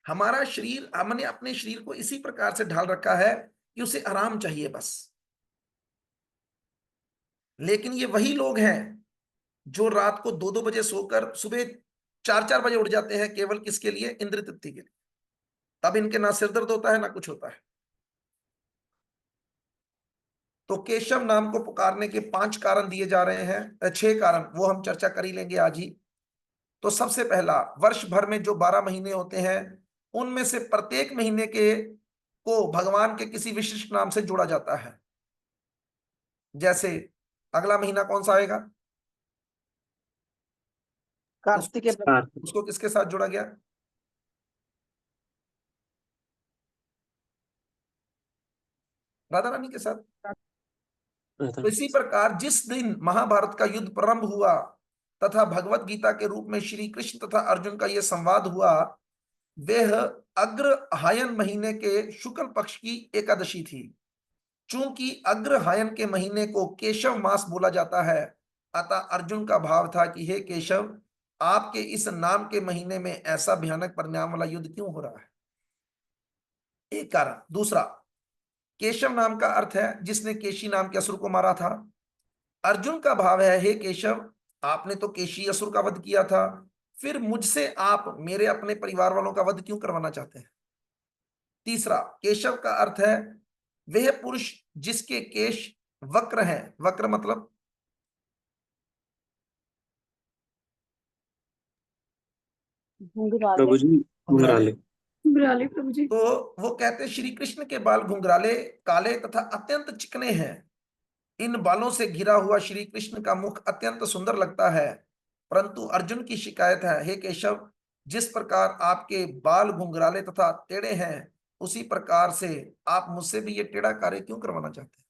हमारा शरीर, हमने अपने शरीर को इसी प्रकार से ढाल रखा है कि उसे आराम चाहिए बस। लेकिन ये वही लोग हैं जो रात को 2-2 बजे सोकर सुबह 4-4 बजे उठ जाते हैं, केवल किसके लिए? इंद्र तृप्ति के लिए। तब इनके ना सिर दर्द होता है ना कुछ होता है। तो केशव नाम को पुकारने के 5 कारण दिए जा रहे हैं, 6 कारण, वो हम चर्चा कर ही लेंगे आज ही। तो सबसे पहला, वर्ष भर में जो 12 महीने होते हैं उनमें से प्रत्येक महीने के को भगवान के किसी विशिष्ट नाम से जोड़ा जाता है। जैसे अगला महीना कौन सा आएगा? कार्तिक के उसको किसके साथ जोड़ा गया? राधा रानी के साथ। तो इसी प्रकार जिस दिन महाभारत का युद्ध प्रारंभ हुआ तथा भगवत गीता के रूप में श्री कृष्ण तथा अर्जुन का यह संवाद हुआ, वह अग्रहायन महीने के शुक्ल पक्ष की एकादशी थी। चूंकि अग्रहायन के महीने को केशव मास बोला जाता है, अतः अर्जुन का भाव था कि हे केशव, आपके इस नाम के महीने में ऐसा भयानक परिणाम वाला युद्ध क्यों हो रहा है? एक कारण। दूसरा, केशव नाम का अर्थ है जिसने केशी नाम के असुर को मारा था। अर्जुन का भाव है, हे केशव, आपने तो केशी असुर का वध किया था, फिर मुझसे आप मेरे अपने परिवार वालों का वध क्यों करवाना चाहते हैं? तीसरा, केशव का अर्थ है वह पुरुष जिसके केश वक्र हैं। वक्र मतलब प्रभु जी घुंघराले। घुंघराले प्रभु जी। तो वो कहते श्री कृष्ण के बाल घुंघराले, काले तथा अत्यंत चिकने हैं। इन बालों से घिरा हुआ श्री कृष्ण का मुख अत्यंत सुंदर लगता है। परंतु अर्जुन की शिकायत है, हे केशव, जिस प्रकार आपके बाल घुंघराले तथा टेढ़े हैं, उसी प्रकार से आप मुझसे भी ये टेढ़ा कार्य क्यों करवाना चाहते हैं?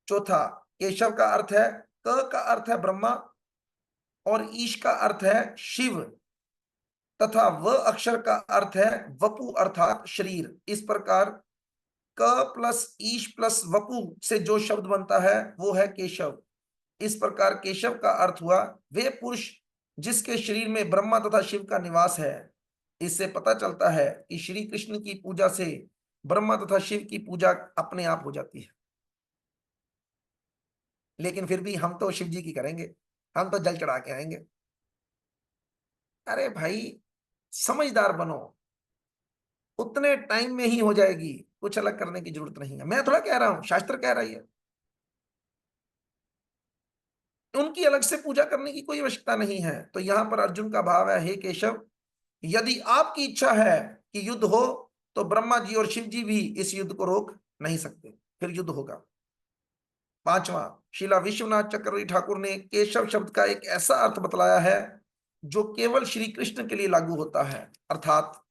चौथा, केशव का अर्थ है क का अर्थ है ब्रह्मा और ईश का अर्थ है शिव तथा व अक्षर का अर्थ है वपु अर्थात शरीर। इस प्रकार क प्लस ईश प्लस वपु से जो शब्द बनता है वो है केशव। इस प्रकार केशव का अर्थ हुआ वे पुरुष जिसके शरीर में ब्रह्मा तथा शिव का निवास है। इससे पता चलता है कि श्री कृष्ण की पूजा से ब्रह्मा तथा शिव की पूजा अपने आप हो जाती है। लेकिन फिर भी हम तो शिव जी की करेंगे, हम तो जल चढ़ा के आएंगे। अरे भाई समझदार बनो, उतने टाइम में ही हो जाएगी, कुछ अलग करने की जरूरत नहीं है। मैं थोड़ा कह रहा हूं, शास्त्र कह रही है। उनकी अलग से पूजा करने की कोई आवश्यकता नहीं है। तो यहां पर अर्जुन का भाव है, हे केशव, यदि आपकी इच्छा है कि युद्ध हो तो ब्रह्मा जी और शिव जी भी इस युद्ध को रोक नहीं सकते, फिर युद्ध होगा। पांचवा, शिला विश्वनाथ चक्रवर्ती ठाकुर ने केशव शब्द का एक ऐसा अर्थ बतलाया है जो केवल श्री कृष्ण के लिए लागू होता है। अर्थात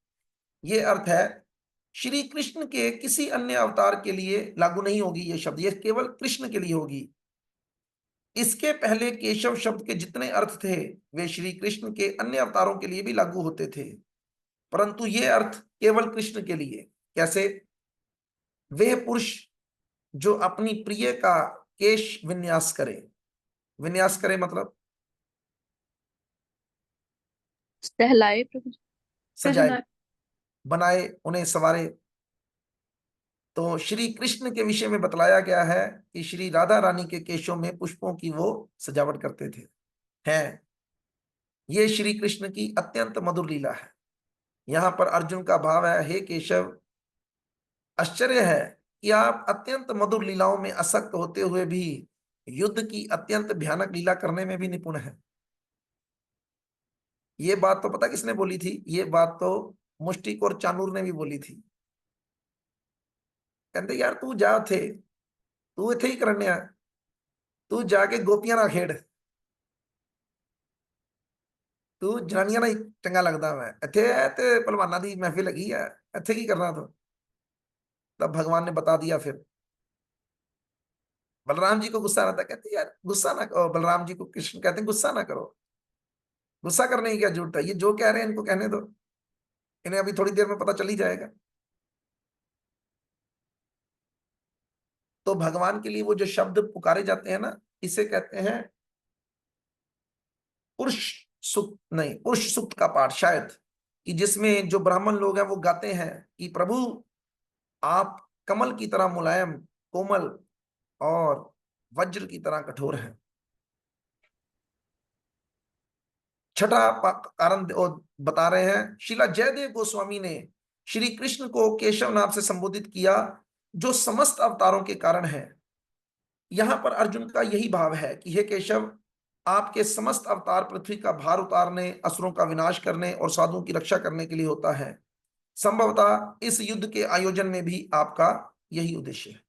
ये अर्थ है श्री कृष्ण के किसी अन्य अवतार के लिए लागू नहीं होगी ये शब्द, ये केवल कृष्ण के लिए होगी। इसके पहले केशव शब्द के जितने अर्थ थे वे श्री कृष्ण के अन्य अवतारों के लिए भी लागू होते थे, परंतु ये अर्थ केवल कृष्ण के लिए। कैसे? वे पुरुष जो अपनी प्रिय का केश विन्यास करे। विन्यास करे मतलब सहलाए प्रभु जी। सजाए, बनाए, उन्हें संवारे। तो श्री कृष्ण के विषय में बतलाया गया है कि श्री राधा रानी के केशों में पुष्पों की वो सजावट करते थे। हैं, ये श्री कृष्ण की अत्यंत मधुर लीला है। यहां पर अर्जुन का भाव है, हे केशव, आश्चर्य है कि आप अत्यंत मधुर लीलाओं में आसक्त होते हुए भी युद्ध की अत्यंत भयानक लीला करने में भी निपुण है। ये बात तो पता किसने बोली थी? ये बात तो मुष्टिक और चानूर ने भी बोली थी। कहते यार तू जा थे, तू इथे ही करने आ, तू जाके गोपियां ना खेड़, तू जनानियां ना चंगा लगदा मैं, इथे ते पहलवाना दी महफिल लगी है, इथे की करना तू? तब भगवान ने बता दिया। फिर बलराम जी को गुस्सा आता, कहते यार गुस्सा ना करो। बलराम जी को कृष्ण कहते हैं गुस्सा ना करो, गुस्सा करने की क्या जरूरत है, ये जो कह रहे हैं इनको कहने दो, इन्हें अभी थोड़ी देर में पता चल ही जाएगा। तो भगवान के लिए वो जो शब्द पुकारे जाते हैं ना, इसे कहते हैं पुरुष सूक्त, नहीं पुरुष सूक्त का पाठ शायद, कि जिसमें जो ब्राह्मण लोग हैं वो गाते हैं कि प्रभु आप कमल की तरह मुलायम, कोमल और वज्र की तरह कठोर है। छठा कारण बता रहे हैं, शिला जयदेव गोस्वामी ने श्री कृष्ण को केशव नाम से संबोधित किया जो समस्त अवतारों के कारण है। यहां पर अर्जुन का यही भाव है कि हे केशव, आपके समस्त अवतार पृथ्वी का भार उतारने, असुरों का विनाश करने और साधुओं की रक्षा करने के लिए होता है। संभवतः इस युद्ध के आयोजन में भी आपका यही उद्देश्य है।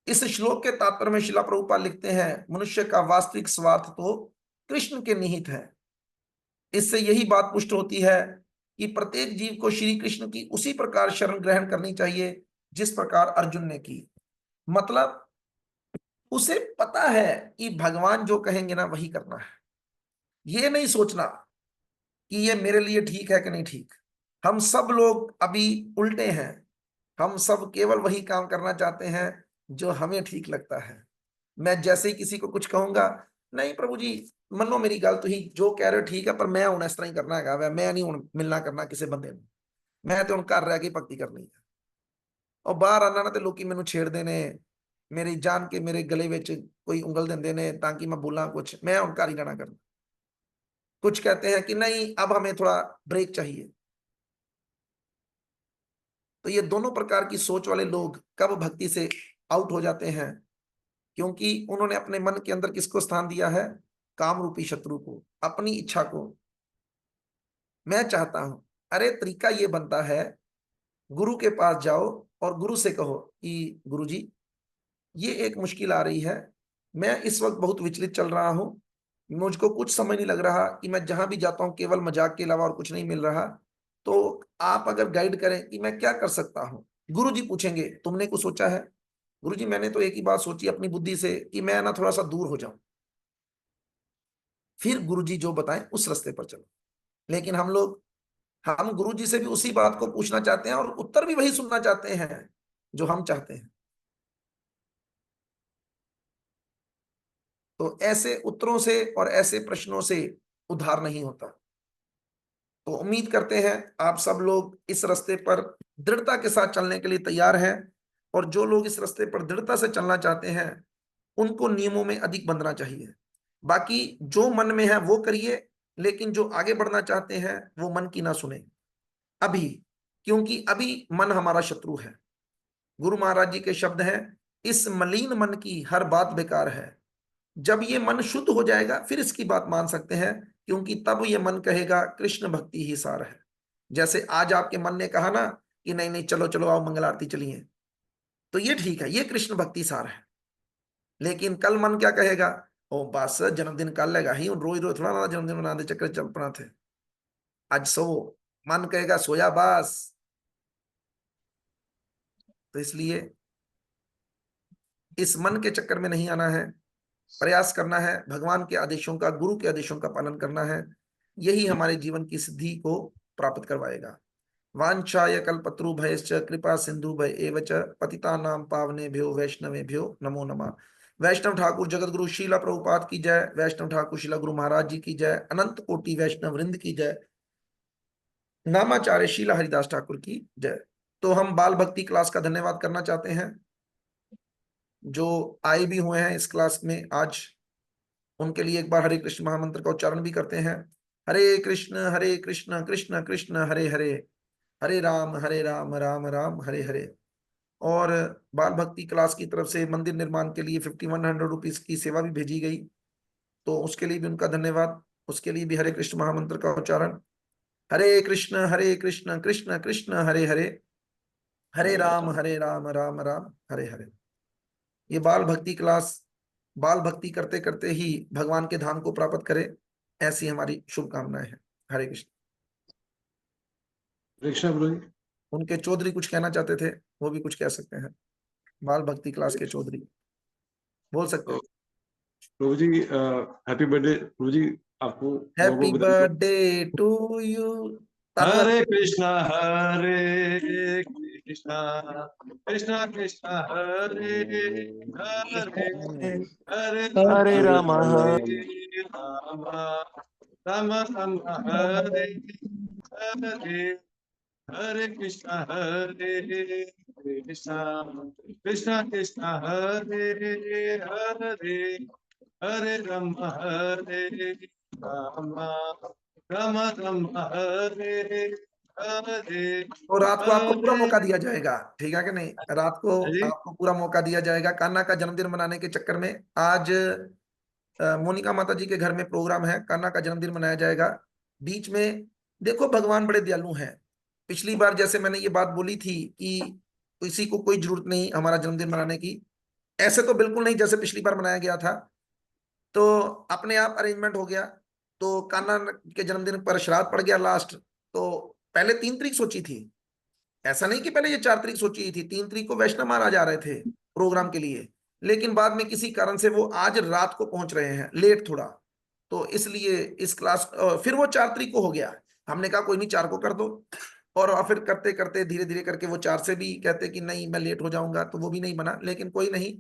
इस श्लोक के तात्पर्य में शिला प्रभुपाद लिखते हैं, मनुष्य का वास्तविक स्वार्थ तो कृष्ण के निहित है। इससे यही बात पुष्ट होती है कि प्रत्येक जीव को श्री कृष्ण की उसी प्रकार शरण ग्रहण करनी चाहिए जिस प्रकार अर्जुन ने की। मतलब उसे पता है कि भगवान जो कहेंगे ना वही करना है। ये नहीं सोचना कि ये मेरे लिए ठीक है कि नहीं ठीक। हम सब लोग अभी उल्टे हैं, हम सब केवल वही काम करना चाहते हैं जो हमें ठीक लगता है। मैं जैसे ही किसी को कुछ कहूंगा, नहीं प्रभु जी मनो मेरी गल, तुम जो कह रहे हो ठीक है, पर मैं हूं इस तरह ही करना है, मैं नहीं हूं मिलना करना किसी बंदे में, मैं तो घर रह के भक्ति करनी है। और बाहर आना ना तो लोग मैनू छेड़ते ने, मेरी जान के मेरे गले में कोई उंगल देंदे ने ताकि मैं बोला कुछ, मैं हूं घर ही रहना करना। कुछ कहते हैं कि नहीं अब हमें थोड़ा ब्रेक चाहिए। तो ये दोनों प्रकार की सोच वाले लोग कब भक्ति से आउट हो जाते हैं? क्योंकि उन्होंने अपने मन के अंदर किसको स्थान दिया है? काम रूपी शत्रु को, अपनी इच्छा को। मैं चाहता हूं, अरे तरीका ये बनता है, गुरु के पास जाओ और गुरु से कहो कि गुरु जी ये एक मुश्किल आ रही है, मैं इस वक्त बहुत विचलित चल रहा हूं, मुझको कुछ समझ नहीं लग रहा कि मैं जहां भी जाता हूं केवल मजाक के अलावा और कुछ नहीं मिल रहा, तो आप अगर गाइड करें कि मैं क्या कर सकता हूं। गुरु जी पूछेंगे तुमने कुछ सोचा है? गुरुजी मैंने तो एक ही बात सोची अपनी बुद्धि से कि मैं ना थोड़ा सा दूर हो जाऊं, फिर गुरुजी जो बताएं उस रास्ते पर चलो। लेकिन हम गुरुजी से भी उसी बात को पूछना चाहते हैं और उत्तर भी वही सुनना चाहते हैं जो हम चाहते हैं। तो ऐसे उत्तरों से और ऐसे प्रश्नों से उद्धार नहीं होता। तो उम्मीद करते हैं आप सब लोग इस रास्ते पर दृढ़ता के साथ चलने के लिए तैयार हैं, और जो लोग इस रास्ते पर दृढ़ता से चलना चाहते हैं उनको नियमों में अधिक बंधना चाहिए। बाकी जो मन में है वो करिए, लेकिन जो आगे बढ़ना चाहते हैं वो मन की ना सुने अभी, क्योंकि अभी मन हमारा शत्रु है। गुरु महाराज जी के शब्द हैं, इस मलिन मन की हर बात बेकार है। जब ये मन शुद्ध हो जाएगा फिर इसकी बात मान सकते हैं, क्योंकि तब ये मन कहेगा कृष्ण भक्ति ही सार है। जैसे आज आपके मन ने कहा ना कि नहीं नहीं चलो चलो आओ मंगल आरती चलिए, तो ये ठीक है, ये कृष्ण भक्ति सार है। लेकिन कल मन क्या कहेगा, ओ बस जन्मदिन कल लेगा ही, रोज रोज थोड़ा ना जन्मदिन मनाते चक्कर चल पड़ा थे, आज सो मन कहेगा सोया बस। तो इसलिए इस मन के चक्कर में नहीं आना है, प्रयास करना है, भगवान के आदेशों का, गुरु के आदेशों का पालन करना है। यही हमारे जीवन की सिद्धि को प्राप्त करवाएगा। वांछाय कल्पतरुभ्यश्च कृपा सिंधुभ्य एव च पतितानां पावनेभ्यो वैष्णवेभ्यो नमो नमः। वैष्णव ठाकुर जगत गुरु शीला प्रभुपाद की जय, वैष्णव ठाकुर शीला गुरु महाराज जी की जय, अनंत कोटि वैष्णव वृंद की जय, नामाचार्य शीला हरिदास ठाकुर की जय। तो हम बाल भक्ति क्लास का धन्यवाद करना चाहते हैं, जो आए भी हुए हैं इस क्लास में आज, उनके लिए एक बार हरे कृष्ण महामंत्र का उच्चारण भी करते हैं। हरे कृष्ण कृष्ण कृष्ण हरे हरे, हरे राम राम राम हरे हरे। और बाल भक्ति क्लास की तरफ से मंदिर निर्माण के लिए 5100 रुपीज की सेवा भी भेजी गई, तो उसके लिए भी उनका धन्यवाद। उसके लिए भी हरे कृष्ण महामंत्र का उच्चारण, हरे कृष्ण कृष्ण कृष्ण हरे हरे, हरे राम राम राम हरे हरे। ये बाल भक्ति क्लास बाल भक्ति करते करते ही भगवान के धाम को प्राप्त करे, ऐसी हमारी शुभकामनाएं हैं। हरे कृष्ण। कृष्णा प्रभु जी। उनके चौधरी कुछ कहना चाहते थे, वो भी कुछ कह सकते हैं। बाल भक्ति क्लास के चौधरी बोल सकते हैं। प्रभु जी हैप्पी बर्थडे प्रभु जी, आपको हैप्पी बहुत बधाई। Birthday to you. हरे कृष्णा कृष्णा कृष्णा हरे हरे, हरे हरे राम राम राम राम हरे हरे, हरे कृष्णा कृष्णा कृष्णा हरे हरे, हरे राम राम राम हरे हरे। और रात को आपको पूरा मौका दिया जाएगा, ठीक है कि नहीं? रात को जी आपको पूरा मौका दिया जाएगा। कान्हा का जन्मदिन मनाने के चक्कर में आज मोनिका माता जी के घर में प्रोग्राम है, कान्हा का जन्मदिन मनाया जाएगा। बीच में देखो भगवान बड़े दयालु हैं। पिछली बार जैसे मैंने ये बात बोली थी कि किसी को कोई जरूरत नहीं हमारा जन्मदिन मनाने की, ऐसे तो बिल्कुल नहीं जैसे पिछली बार मनाया गया था, तो अपने आप अरेंजमेंट हो गया। तो कान्हा के जन्मदिन पर श्राद्ध पड़ गया लास्ट, तो पहले 3 तारीख सोची थी, ऐसा नहीं कि पहले ये 4 तारीख सोची थी। 3 तारीख को वैष्णव महाराज आ रहे थे प्रोग्राम के लिए, लेकिन बाद में किसी कारण से वो आज रात को पहुंच रहे हैं, लेट थोड़ा, तो इसलिए इस क्लास फिर वो 4 तारीख को हो गया। हमने कहा कोई नहीं 4 को कर दो, और फिर करते करते धीरे धीरे करके वो 4 से भी कहते कि नहीं मैं लेट हो जाऊंगा, तो वो भी नहीं बना। लेकिन कोई नहीं,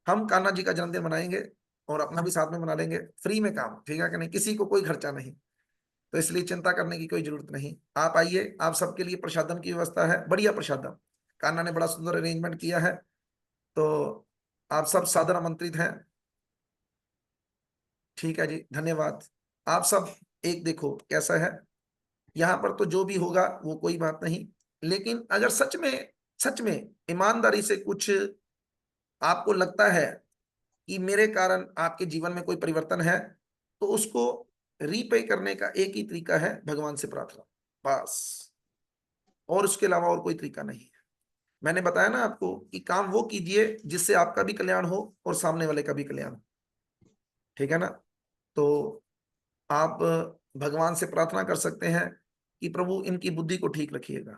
हम कान्हा जी का जन्मदिन मनाएंगे और अपना भी साथ में मना लेंगे, फ्री में काम, ठीक है कि नहीं? किसी को कोई खर्चा नहीं, तो इसलिए चिंता करने की कोई जरूरत नहीं। आप आइए, आप सबके लिए प्रसादम की व्यवस्था है, बढ़िया प्रसादम, कान्हा ने बड़ा सुंदर अरेंजमेंट किया है, तो आप सब सादर आमंत्रित हैं। ठीक है जी, धन्यवाद। आप सब एक देखो कैसा है, यहाँ पर तो जो भी होगा वो कोई बात नहीं, लेकिन अगर सच में ईमानदारी से कुछ आपको लगता है कि मेरे कारण आपके जीवन में कोई परिवर्तन है, तो उसको रीपे करने का एक ही तरीका है, भगवान से प्रार्थना, बस, और उसके अलावा और कोई तरीका नहीं है। मैंने बताया ना आपको कि काम वो कीजिए जिससे आपका भी कल्याण हो और सामने वाले का भी कल्याण हो, ठीक है ना? तो आप भगवान से प्रार्थना कर सकते हैं कि प्रभु इनकी बुद्धि को ठीक रखिएगा,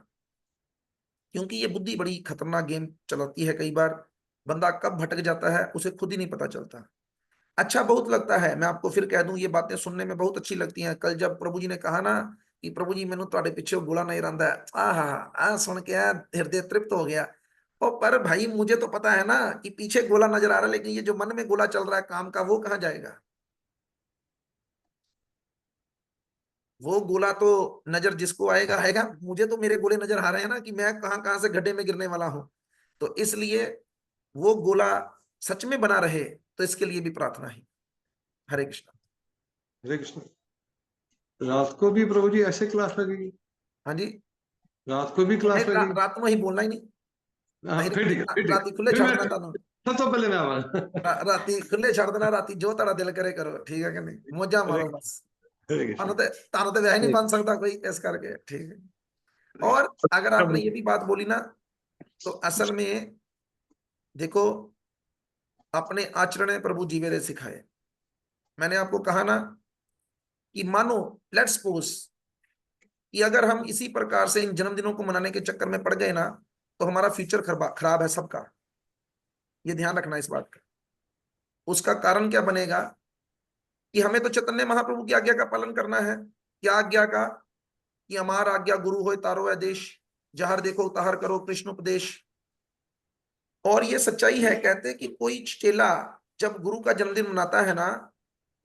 क्योंकि ये बुद्धि बड़ी खतरनाक गेम चलाती है कई बार। बंदा कब भटक जाता है उसे खुद ही नहीं पता चलता। अच्छा बहुत लगता है, मैं आपको फिर कह दूं, ये बातें सुनने में बहुत अच्छी लगती हैं। कल जब प्रभु जी ने कहा ना कि प्रभु जी मैंने ਤੁਹਾਡੇ ਪਿੱਛੇ गोला नहीं रहा है, आ सुन के हृदय तृप्त हो गया। ओ पर भाई मुझे तो पता है ना कि पीछे गोला नजर आ रहा है, लेकिन ये जो मन में गोला चल रहा है काम का, वो कहाँ जाएगा? वो गोला तो नजर जिसको आएगा आएगा, मुझे तो मेरे गोले नजर आ रहे हैं ना कि मैं कहाँ कहाँ से गड्ढे में गिरने वाला हूं। तो इसलिए वो गोला सच में बना रहे, तो इसके लिए भी प्रार्थना है। हरे कृष्ण। हरे कृष्ण। रात को भी प्रभु जी ऐसे क्लास लगेगी? हाँ जी, रात को भी नहीं क्लास लगेगी? रात में ही बोलना ही नहीं। हाँ, फिर ठीक है, फिर ठीक है। राती खुले फिर छाड़ मैं देना तानू, सबसे पहले मैं आवाज। राती खुले छाड़ देना, राती जो तारा दिल करे करो, ठीक है कि नहीं? मौजा हरे मारो बस। हरे कृष्ण। तानू तो वह नहीं हरे बन सकता कोई इस करके, ठीक है। और अगर आपने ये भी बात बोली ना, तो असल में देखो, अपने आचरण में प्रभु जीवे रे सिखाए। मैंने आपको कहा ना कि मानो लेट्स सपोज कि अगर हम इसी प्रकार से इन जन्मदिनों को मनाने के चक्कर में पड़ गए ना, तो हमारा फ्यूचर खराब है सबका। ये ध्यान रखना इस बात का। उसका कारण क्या बनेगा कि हमें तो चैतन्य महाप्रभु की आज्ञा का पालन करना है। क्या आज्ञा का? कि हमार आज्ञा गुरु होय तारो आदेश, जहर देखो तहर करो कृष्ण उपदेश। और ये सच्चाई है, कहते हैं कि कोई चेला जब गुरु का जन्मदिन मनाता है ना,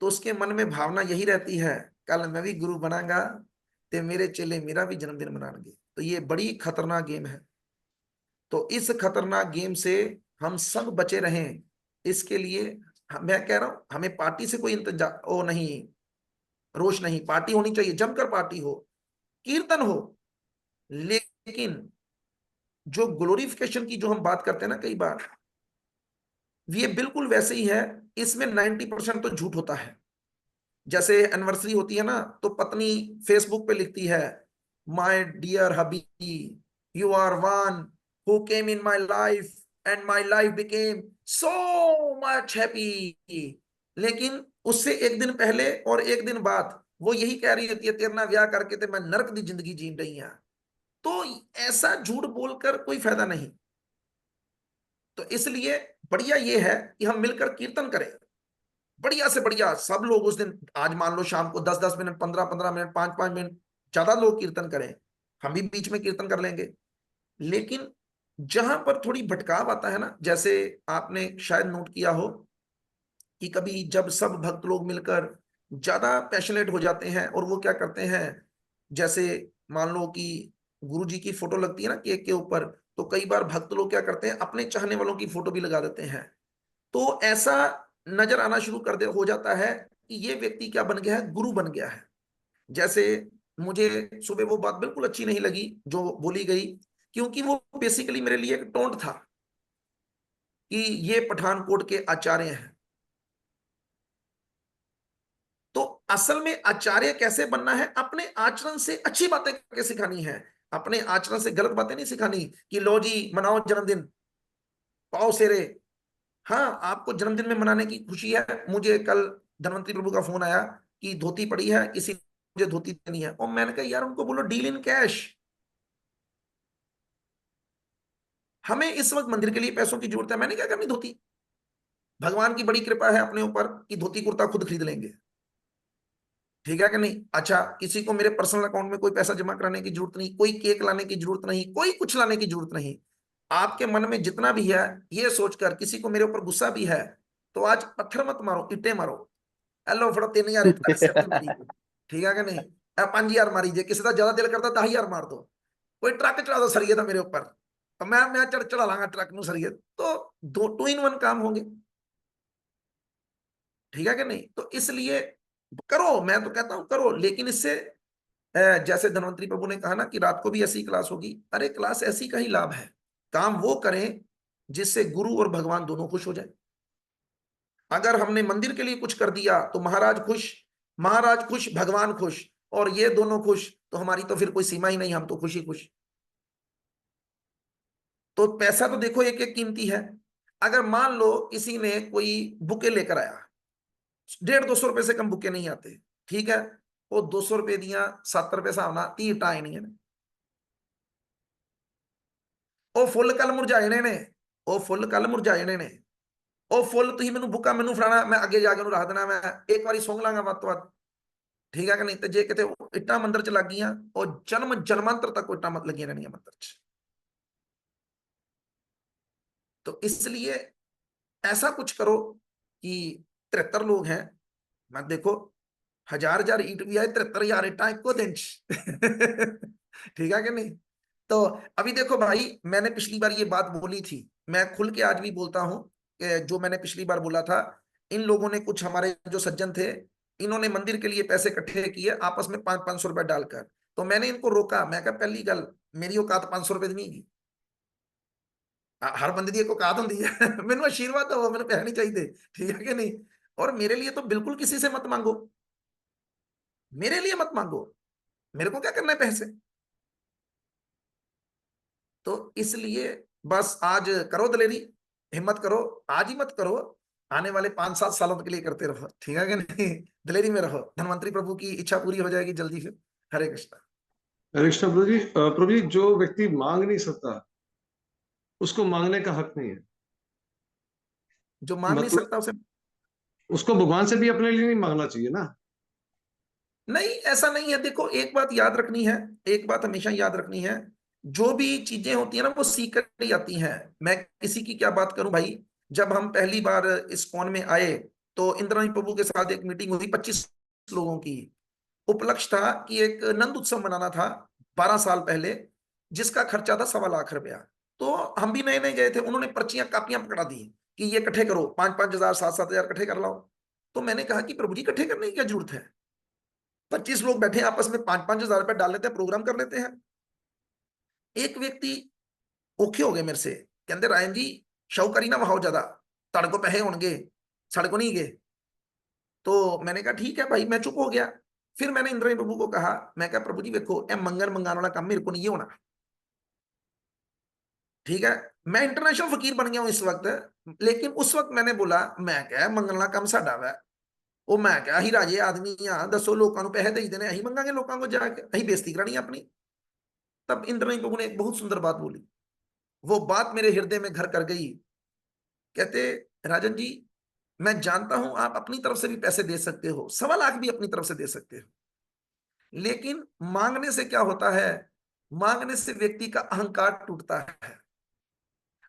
तो उसके मन में भावना यही रहती है, कल मैं भी गुरु बनाऊंगा ते मेरे चेले मेरा भी जन्मदिन मनाएंगे। तो ये बड़ी खतरनाक गेम है। तो इस खतरनाक गेम से हम सब बचे रहें, इसके लिए मैं कह रहा हूं, हमें पार्टी से कोई इंतजार ओ नहीं, रोष नहीं। पार्टी होनी चाहिए, जमकर पार्टी हो, कीर्तन हो, लेकिन जो ग्लोरिफिकेशन की जो हम बात करते हैं ना कई बार, ये बिल्कुल वैसे ही है। इसमें 90% तो झूठ होता है। जैसे एनिवर्सरी होती है ना, तो पत्नी फेसबुक पे लिखती है, my dear hubby, you are one who came in my life and my life became so much happy. लेकिन उससे एक दिन पहले और एक दिन बाद वो यही कह रही होती है, तेरे ना ब्याह करके ते मैं नरक दी जिंदगी जी रही हूं। तो ऐसा झूठ बोलकर कोई फायदा नहीं। तो इसलिए बढ़िया ये है कि हम मिलकर कीर्तन करें, बढ़िया से बढ़िया सब लोग उस दिन। आज मान लो शाम को 10-10 मिनट, 15-15 मिनट, 5-5 मिनट, ज्यादा लोग कीर्तन करें, हम भी बीच में कीर्तन कर लेंगे। लेकिन जहां पर थोड़ी भटकाव आता है ना, जैसे आपने शायद नोट किया हो कि कभी जब सब भक्त लोग मिलकर ज्यादा पैशनेट हो जाते हैं और वो क्या करते हैं, जैसे मान लो कि गुरु जी की फोटो लगती है ना केक के ऊपर, तो कई बार भक्त लोग क्या करते हैं, अपने चाहने वालों की फोटो भी लगा देते हैं। तो ऐसा नजर आना शुरू कर दे हो जाता है कि ये व्यक्ति क्या बन गया है, गुरु बन गया है। जैसे मुझे सुबह वो बात बिल्कुल अच्छी नहीं लगी जो बोली गई, क्योंकि वो बेसिकली मेरे लिए एक टोंट था कि ये पठानकोट के आचार्य हैं। तो असल में आचार्य कैसे बनना है, अपने आचरण से अच्छी बातें करके सिखानी है, अपने आचरण से गलत बातें नहीं सिखानी कि लो जी मनाओ जन्मदिन, पाओ सेरे। हाँ, आपको जन्मदिन में मनाने की खुशी है। मुझे कल धनवंतरी प्रभु का फोन आया कि धोती पड़ी है, किसी मुझे धोती देनी है, और मैंने कहा यार उनको बोलो डील इन कैश। हमें इस वक्त मंदिर के लिए पैसों की जरूरत है, मैंने क्या करनी धोती। भगवान की बड़ी कृपा है अपने ऊपर कि धोती कुर्ता खुद खरीद लेंगे, ठीक है कि नहीं? अच्छा, किसी को मेरे पर्सनल अकाउंट में कोई पैसा जमा कराने की जरूरत नहीं, कोई केक लाने की जरूरत नहीं, कोई कुछ लाने की जरूरत नहीं। आपके मन में जितना भी है, ये सोचकर किसी को मेरे ऊपर गुस्सा भी है, तो आज पत्थर मत मारो, ईंटें मारो। हेलो फड़ो 3000 ईंट तेरे सिर ते मारी, ठीक है कि नहीं? 5000 मारी जे, किसी का ज्यादा दिल करता 10,000 मार दो। कोई ट्रक चढ़ा दो सरिये था मेरे ऊपर, तो मैं चढ़ा लांगा ट्रक नु सरिये, तो दो 2 in 1 काम होंगे, ठीक है कि नहीं? तो इसलिए करो, मैं तो कहता हूं करो, लेकिन इससे जैसे धनवंतरी प्रभु ने कहा ना कि रात को भी ऐसी क्लास होगी, अरे क्लास ऐसी का ही लाभ है। काम वो करें जिससे गुरु और भगवान दोनों खुश हो जाए। अगर हमने मंदिर के लिए कुछ कर दिया तो महाराज खुश, महाराज खुश भगवान खुश, और ये दोनों खुश, तो हमारी तो फिर कोई सीमा ही नहीं, हम तो खुश ही खुश। तो पैसा तो देखो एक एक कीमती है। अगर मान लो किसी ने कोई बुके लेकर आया, 150-200 रुपए से कम बुके नहीं आते, ठीक है, वो 200 रुपए दिया, 7 रुपए सा होना 30 टाए नहीं है, वो फुल कल मुरझाए ने ਉਹ ਫੁੱਲ ਕੱਲ ਮੁਰਝਾ ਜਾਣੇ ਨੇ, ਉਹ ਫੁੱਲ ਤੁਸੀਂ ਮੈਨੂੰ ਬੁੱਕਾ ਮੈਨੂੰ ਫੜਾਣਾ, ਮੈਂ ਅੱਗੇ ਜਾ ਕੇ ਉਹਨੂੰ ਰੱਖ ਦੇਣਾ, ਮੈਂ ਇੱਕ ਵਾਰੀ ਸੁੰਘ ਲਾਂਗਾ ਵੱਧ ਤੋਂ ਵੱਧ, ਠੀਕ ਹੈ ਕਿ ਨਹੀਂ। ਤੇ ਜੇ ਕਿਤੇ ਇੱਟਾਂ ਮੰਦਰ ਚ ਲੱਗ ਗਈਆਂ, ਉਹ ਜਨਮ ਜਨਮਾਂतर ਤੱਕ ਇੱਟਾਂ ਮਤ ਲੱਗੀਆਂ ਰਹਿਣੀਆਂ ਮੰਦਰ ਚ। तो इसलिए ऐसा कुछ करो कि 73 लोग हैं, मैं देखो 1000 ईंट भी आए, 73,000 ईंटा एको दिन ठीक है कि नहीं। तो अभी देखो भाई, मैंने पिछली बार ये बात बोली थी, मैं खुल के आज भी बोलता हूं कि जो मैंने पिछली बार बोला था, इन लोगों ने, कुछ हमारे जो सज्जन थे, इन्होंने मंदिर के लिए पैसे इकट्ठे किए आपस में 500-500 रुपए डालकर। तो मैंने इनको रोका, मैं कहा पहली गल मेरी औकात 500 रुपए नहीं की, हर बंदे की एक औकात होती है मैंने आशीर्वाद दो, मैंने पैसे नहीं चाहिए, ठीक है कि नहीं। और मेरे लिए तो बिल्कुल किसी से मत मांगो, मेरे लिए मत मांगो, मेरे को क्या करना है पैसे। तो इसलिए बस आज करो दलेरी, हिम्मत करो, आज ही मत करो, आने वाले 5-7 सालों के लिए करते रहो, ठीक है कि नहीं। दलेरी में रहो, धनवंतरी प्रभु की इच्छा पूरी हो जाएगी जल्दी। फिर हरे कृष्णा। हरे कृष्ण प्रभु जी। प्रभु जी, जो व्यक्ति मांग नहीं सकता उसको मांगने का हक नहीं है। जो मांग नहीं मतलब सकता उसे, उसको भगवान से भी अपने लिए नहीं मांगना चाहिए ना। नहीं, ऐसा नहीं है। देखो एक बात याद रखनी है, एक बात हमेशा याद रखनी है, जो भी चीजें होती है ना वो सीख कर ही आती हैं। मैं किसी की क्या बात करूं भाई, जब हम पहली बार इस कौन में आए तो इंद्राणी प्रभु के साथ एक मीटिंग हुई 25 लोगों की। उपलक्ष्य था कि एक नंद उत्सव मनाना था 12 साल पहले, जिसका खर्चा था 1.25 लाख रुपया। तो हम भी नए नए गए थे, उन्होंने पर्चियां कापियां पकड़ा दी कि ये इकट्ठे करो, 5-5 हजार 7-7 हजार इकट्ठे कर लाओ। तो मैंने कहा कि प्रभु जी इकट्ठे करने की क्या जरूरत है, 25 लोग बैठे आपस में 5-5 हजार रुपए डाल लेते हैं, प्रोग्राम कर लेते हैं। एक व्यक्ति औखे हो गए मेरे से, कहते रायन जी शाहूकारी ना वहाओ ज्यादा, ताड़े को पैसे होंगे, साढ़े को नहीं गए। तो मैंने कहा ठीक है भाई, मैं चुप हो गया। फिर मैंने इंद्राणी प्रभु को कहा, मैं कहा प्रभु जी देखो ए मंगन मंगाने वाला काम मेरे को नहीं होना, ठीक है। मैं इंटरनेशनल फकीर बन गया हूं इस वक्त, लेकिन उस वक्त मैंने बोला, मैं क्या मंगना काम साडा वै, वो मैं क्या ही राजे आदमी हाँ, दसो लोगों को पैसे दे देने, अही मंगांगे लोगों को जाके, अही बेइज्जती करानी अपनी। तब इंद्राणी प्रभु ने एक बहुत सुंदर बात बोली, वो बात मेरे हृदय में घर कर गई। कहते राजन जी, मैं जानता हूं आप अपनी तरफ से भी पैसे दे सकते हो, 1.25 लाख भी अपनी तरफ से दे सकते हो, लेकिन मांगने से क्या होता है, मांगने से व्यक्ति का अहंकार टूटता है,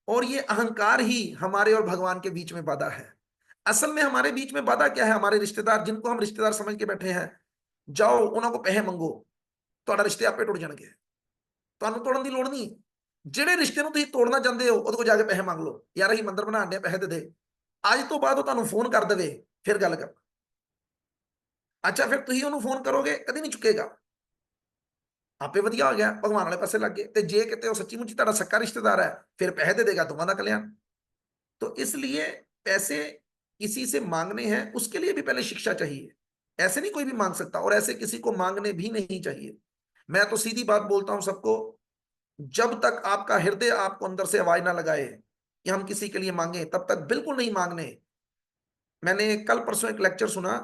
और ये अहंकार ही हमारे और भगवान के बीच में बाधा है। असल में हमारे बीच में बाधा क्या है, हमारे रिश्तेदार, जिनको हम रिश्तेदार समझ के बैठे हैं, जाओ उन्होंने पैसे मंगो, ਤੁਹਾਡਾ ਰਿਸ਼ਤੇ ਆਪੇ ਟੁੱਟ ਜਾਣਗੇ, ਤੁਹਾਨੂੰ ਤੋੜਨ ਦੀ ਲੋੜ ਨਹੀਂ। ਜਿਹੜੇ ਰਿਸ਼ਤੇ ਨੂੰ ਤੁਸੀਂ ਤੋੜਨਾ ਚਾਹੁੰਦੇ ਹੋ ਉਹਦੇ ਕੋਲ ਜਾ ਕੇ ਪੈਸੇ ਮੰਗ ਲਓ, ਯਾਰ ਅਸੀਂ ਮੰਦਰ ਬਣਾਉਣ ਦੇ ਪੈਸੇ ਦੇ ਦੇ, ਅੱਜ ਤੋਂ ਬਾਅਦ ਉਹ ਤੁਹਾਨੂੰ ਫੋਨ ਕਰ ਦੇਵੇ ਫਿਰ ਗੱਲ ਕਰ। ਅੱਛਾ ਫਿਰ ਤੁਸੀਂ ਉਹਨੂੰ ਫੋਨ ਕਰੋਗੇ, ਕਦੀ ਨਹੀਂ ਚੁੱਕੇਗਾ, ਆਪੇ ਵਧੀਆ ਹੋ ਗਿਆ, ਭਗਵਾਨ ਵਾਲੇ ਪਾਸੇ ਲੱਗ ਗਏ। ਤੇ ਜੇ ਕਿਤੇ ਉਹ ਸੱਚੀ ਮੁੱਚੀ ਤੁਹਾਡਾ ਸੱਕਾ ਰਿਸ਼ਤੇਦਾਰ ਹੈ, ਫਿਰ ਪੈਸੇ दे देगा, ਦੋਵਾਂ ਦਾ कल्याण। तो इसलिए पैसे किसी से मांगने हैं, उसके लिए भी पहले शिक्षा चाहिए, ऐसे नहीं कोई भी मांग सकता, और ऐसे किसी को मांगने भी नहीं चाहिए। मैं तो सीधी बात बोलता हूं सबको, जब तक आपका हृदय आपको अंदर से आवाज ना लगाए कि हम किसी के लिए मांगे, तब तक बिल्कुल नहीं मांगने। मैंने कल परसों एक लेक्चर सुना,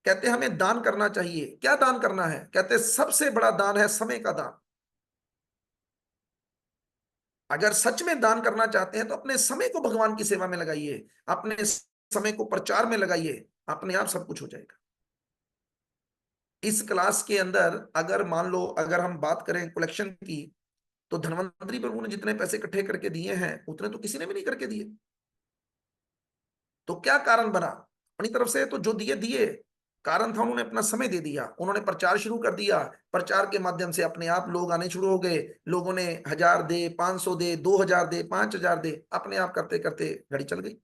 कहते हमें दान करना चाहिए। क्या दान करना है, कहते सबसे बड़ा दान है समय का दान। अगर सच में दान करना चाहते हैं तो अपने समय को भगवान की सेवा में लगाइए, अपने समय को प्रचार में लगाइए, अपने आप सब कुछ हो जाएगा। इस क्लास के अंदर अगर मान लो, अगर हम बात करें कलेक्शन की, तो धनवंतरी प्रभु ने जितने पैसे इकट्ठे करके दिए हैं उतने तो किसी ने भी नहीं करके दिए। तो क्या कारण बना, अपनी तरफ से तो जो दिए दिए, कारण था उन्होंने अपना समय दे दिया, उन्होंने प्रचार शुरू कर दिया, प्रचार के माध्यम से अपने आप लोग आने शुरू हो गए, लोगों ने 1000 दे, 500 दे, 2000 दे, 5000 दे, अपने आप करते करते घड़ी चल गई।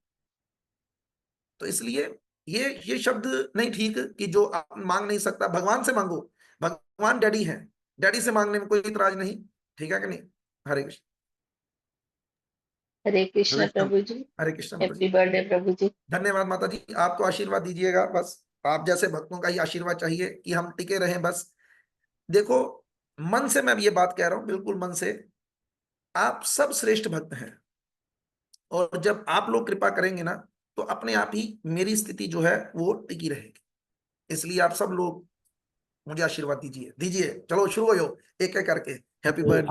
तो इसलिए ये शब्द नहीं ठीक कि जो आप मांग नहीं सकता, भगवान से मांगो, भगवान डैडी है, डैडी से मांगने में कोई इतराज नहीं, ठीक है कि नहीं। हरे कृष्ण। हरे कृष्ण प्रभु जी। हरे कृष्ण। हैप्पी बर्थडे प्रभु जी। धन्यवाद माता जी, आपको आशीर्वाद दीजिएगा, बस आप जैसे भक्तों का ही आशीर्वाद चाहिए कि हम टिके रहें। बस देखो, मन से मैं ये बात कह रहा हूं, बिल्कुल मन से, आप सब श्रेष्ठ भक्त हैं, और जब आप लोग कृपा करेंगे ना तो अपने आप ही मेरी स्थिति जो है वो टिकी रहेगी। इसलिए आप सब लोग मुझे आशीर्वाद दीजिए, चलो शुरू हो एक एक करके। Happy birthday.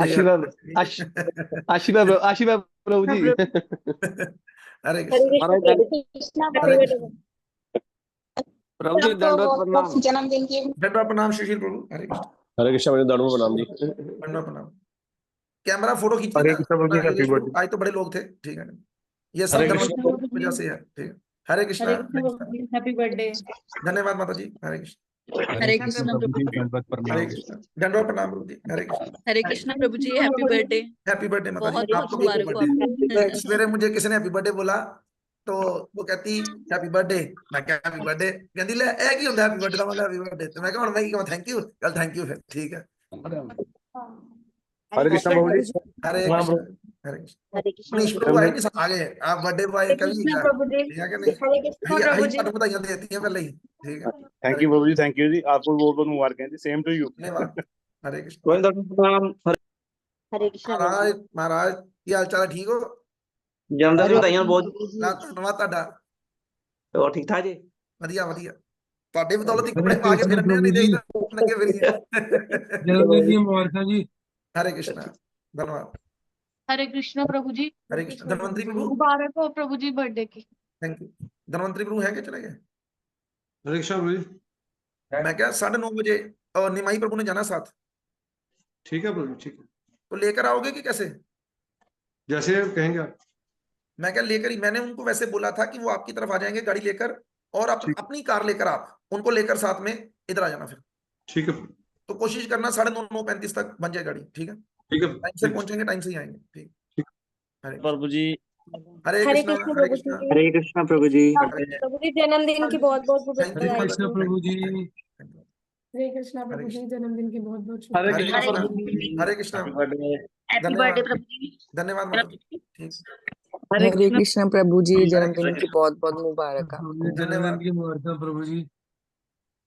आशीर्वाद आशीर्वाद प्रभु जी। हरे कृष्ण। हरे कृष्ण। प्रभु जी दंडवत प्रणाम। जन्मदिन की दंडवत प्रणाम सुशील प्रभु। हरे कृष्ण। हरे कृष्ण प्रभु, दंडवत प्रणाम जी। दंडवत प्रणाम। कैमरा फोटो खींचिए हरे ना। कृष्ण प्रभु जी, हैप्पी योगेश प्रभु, बर्थडे। आज तो बड़े लोग थे, ठीक है। ये सब हरे धन्वंतरि कृष्ण प्रभु की वजह से है, ठीक है। हरे कृष्ण। हरे कृष्ण प्रभु जी, हैप्पी बर्थडे। धन्यवाद माता जी। हरे कृष्ण। हरे कृष्ण प्रभु जी। दंडवत हरे प्रणाम। कृष्ण। दंडवत प्रणाम प्रभु जी। हरे कृष्ण। हरे कृष्ण प्रभु जी, हैप्पी बर्थडे। हैप्पी बर्थडे माता जी, बहुत बहुत आपको भी हैप्पी मुबारक हो बर्थडे। आपको। सवेरे मुझे किसी ने हैप्पी बर्थडे बोला तो वो कहती हैप्पी बर्थडे। मैं क्या हैप्पी बर्थडे कहती ले ए की ਹੁੰਦਾ हैप्पी बर्थडे ਦਾ मतलब हैप्पी बर्थडे। तो मैं कहा मैं की थैंक यू, कल थैंक यू फिर, ठीक है। हरे कृष्ण प्रभु जी। हरे प्रणाम कृष्ण। प्रभु। हरे कृष्ण। हरे कृष्ण मनीष प्रभु आए नहीं, सब आ गए। आप बर्थडे बॉय कभी कृष्ण गया, प्रभु जी। ठीक है कि नहीं? हरे कृष्ण भैया प्रभु जी। भैया बताइए देती है पहले ही, ठीक है। थैंक यू प्रभु जी, थैंक यू जी, आपको बहुत बहुत मुबारक हैं जी, सेम टू यू। धन्यवाद। हरे कृष्ण। प्रणाम। हरे कृष्ण प्रभु महाराज महाराज की हाल चाल ठीक हो? जन्मदिन जी। बधाइयां बहुत। ना धन्यवाद ਤੁਹਾਡਾ। और ठीक ठाक जी। ਵਧੀਆ ਵਧੀਆ। ਤੁਹਾਡੇ ਬਦੌਲਤ ਹੀ ਕੱਪੜੇ ਪਾ ਕੇ ਫਿਰਨੇ ਆ, ਨਹੀਂ ਦੇਖ ਤਾਂ ਨੰਗੇ ਫਿਰੀਏ। जन्मदिन की मुबारक जी। हरे कृष्णा। धन्यवाद। हरे कृष्ण प्रभु जी। हरे कृष्ण। धन्वंतरी प्रभु, मुबारक हो प्रभु जी बर्थडे की। Thank you. धन्वंतरी प्रभु है क्या, चले गए? हरे कृष्ण प्रभु जी। मैं क्या 9:30 बजे और निमाई प्रभु ने जाना साथ, ठीक है प्रभु जी, ठीक है, तो लेकर आओगे कि कैसे? जैसे आप कहेंगे आप। मैं क्या लेकर ही, मैंने उनको वैसे बोला था कि वो आपकी तरफ आ जाएंगे गाड़ी लेकर, और ठीक। अपनी कार लेकर आप उनको लेकर साथ में इधर आ जाना फिर। ठीक है, तो कोशिश करना 9:30 9:35 तक बन जाए गाड़ी, ठीक है। ठीक है, टाइम से ठीक। पहुंचेंगे, टाइम से ही आएंगे, ठीक। ठीक। हरे प्रभु जी। हरे हरे कृष्णा। कृष्ण हरे प्रभु कृष्णा। जी। हरे कृष्ण प्रभु जी। प्रभु जी जन्मदिन की बहुत बहुत थैंक यू बधाई। कृष्ण प्रभु जी। हरे कृष्ण प्रभु जी, जन्मदिन की बहुत बहुत हरे हरे कृष्ण कृष्णा। प्रभु जी। हरे कृष्णा। Happy birthday. हैप्पी धन्यवाद। बर्थडे प्रभु जी। धन्यवाद माता जी, ठीक। हरे कृष्ण प्रभु जी, हरे जन्मदिन कृष्ण। की बहुत बहुत मुबारक आपको। धन्यवाद। प्रभु जी।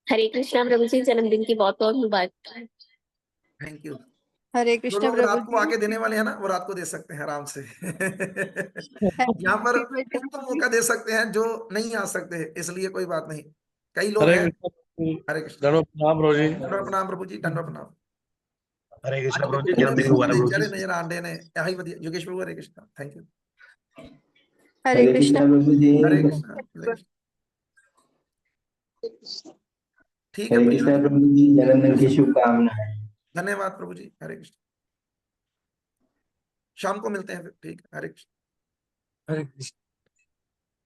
हरे कृष्ण प्रभु जी, जन्मदिन की बहुत बहुत मुबारक। Thank you. हरे जो कृष्ण लोग प्रभु रात को जी। आके देने वाले हैं ना, वो रात को दे सकते हैं आराम से। यहाँ पर तुम तो मौका दे सकते हैं जो नहीं आ सकते, इसलिए कोई बात नहीं। कई लोग हैं। हरे कृष्ण। दंडवत प्रणाम प्रभु जी। दंडवत प्रणाम प्रभु जी। दंडवत प्रणाम। हरे कृष्ण आज प्रभु जी, देखो कितने जन्मदिन लोगों मुबारक के प्रभु चेहरे जी। नजर आंडे ने, यही वधिया। योगेश प्रभु हरे कृष्ण, थैंक यू। हरे कृष्ण हरे कृष्ण। हरे कृष्ण। ठीक है हरे प्रिया। कृष्ण प्रभु जी, जन्मदिन की शुभकामनाएं। धन्यवाद प्रभु जी। हरे कृष्ण। शाम को मिलते हैं फिर, ठीक है। हरे कृष्ण। हरे कृष्ण।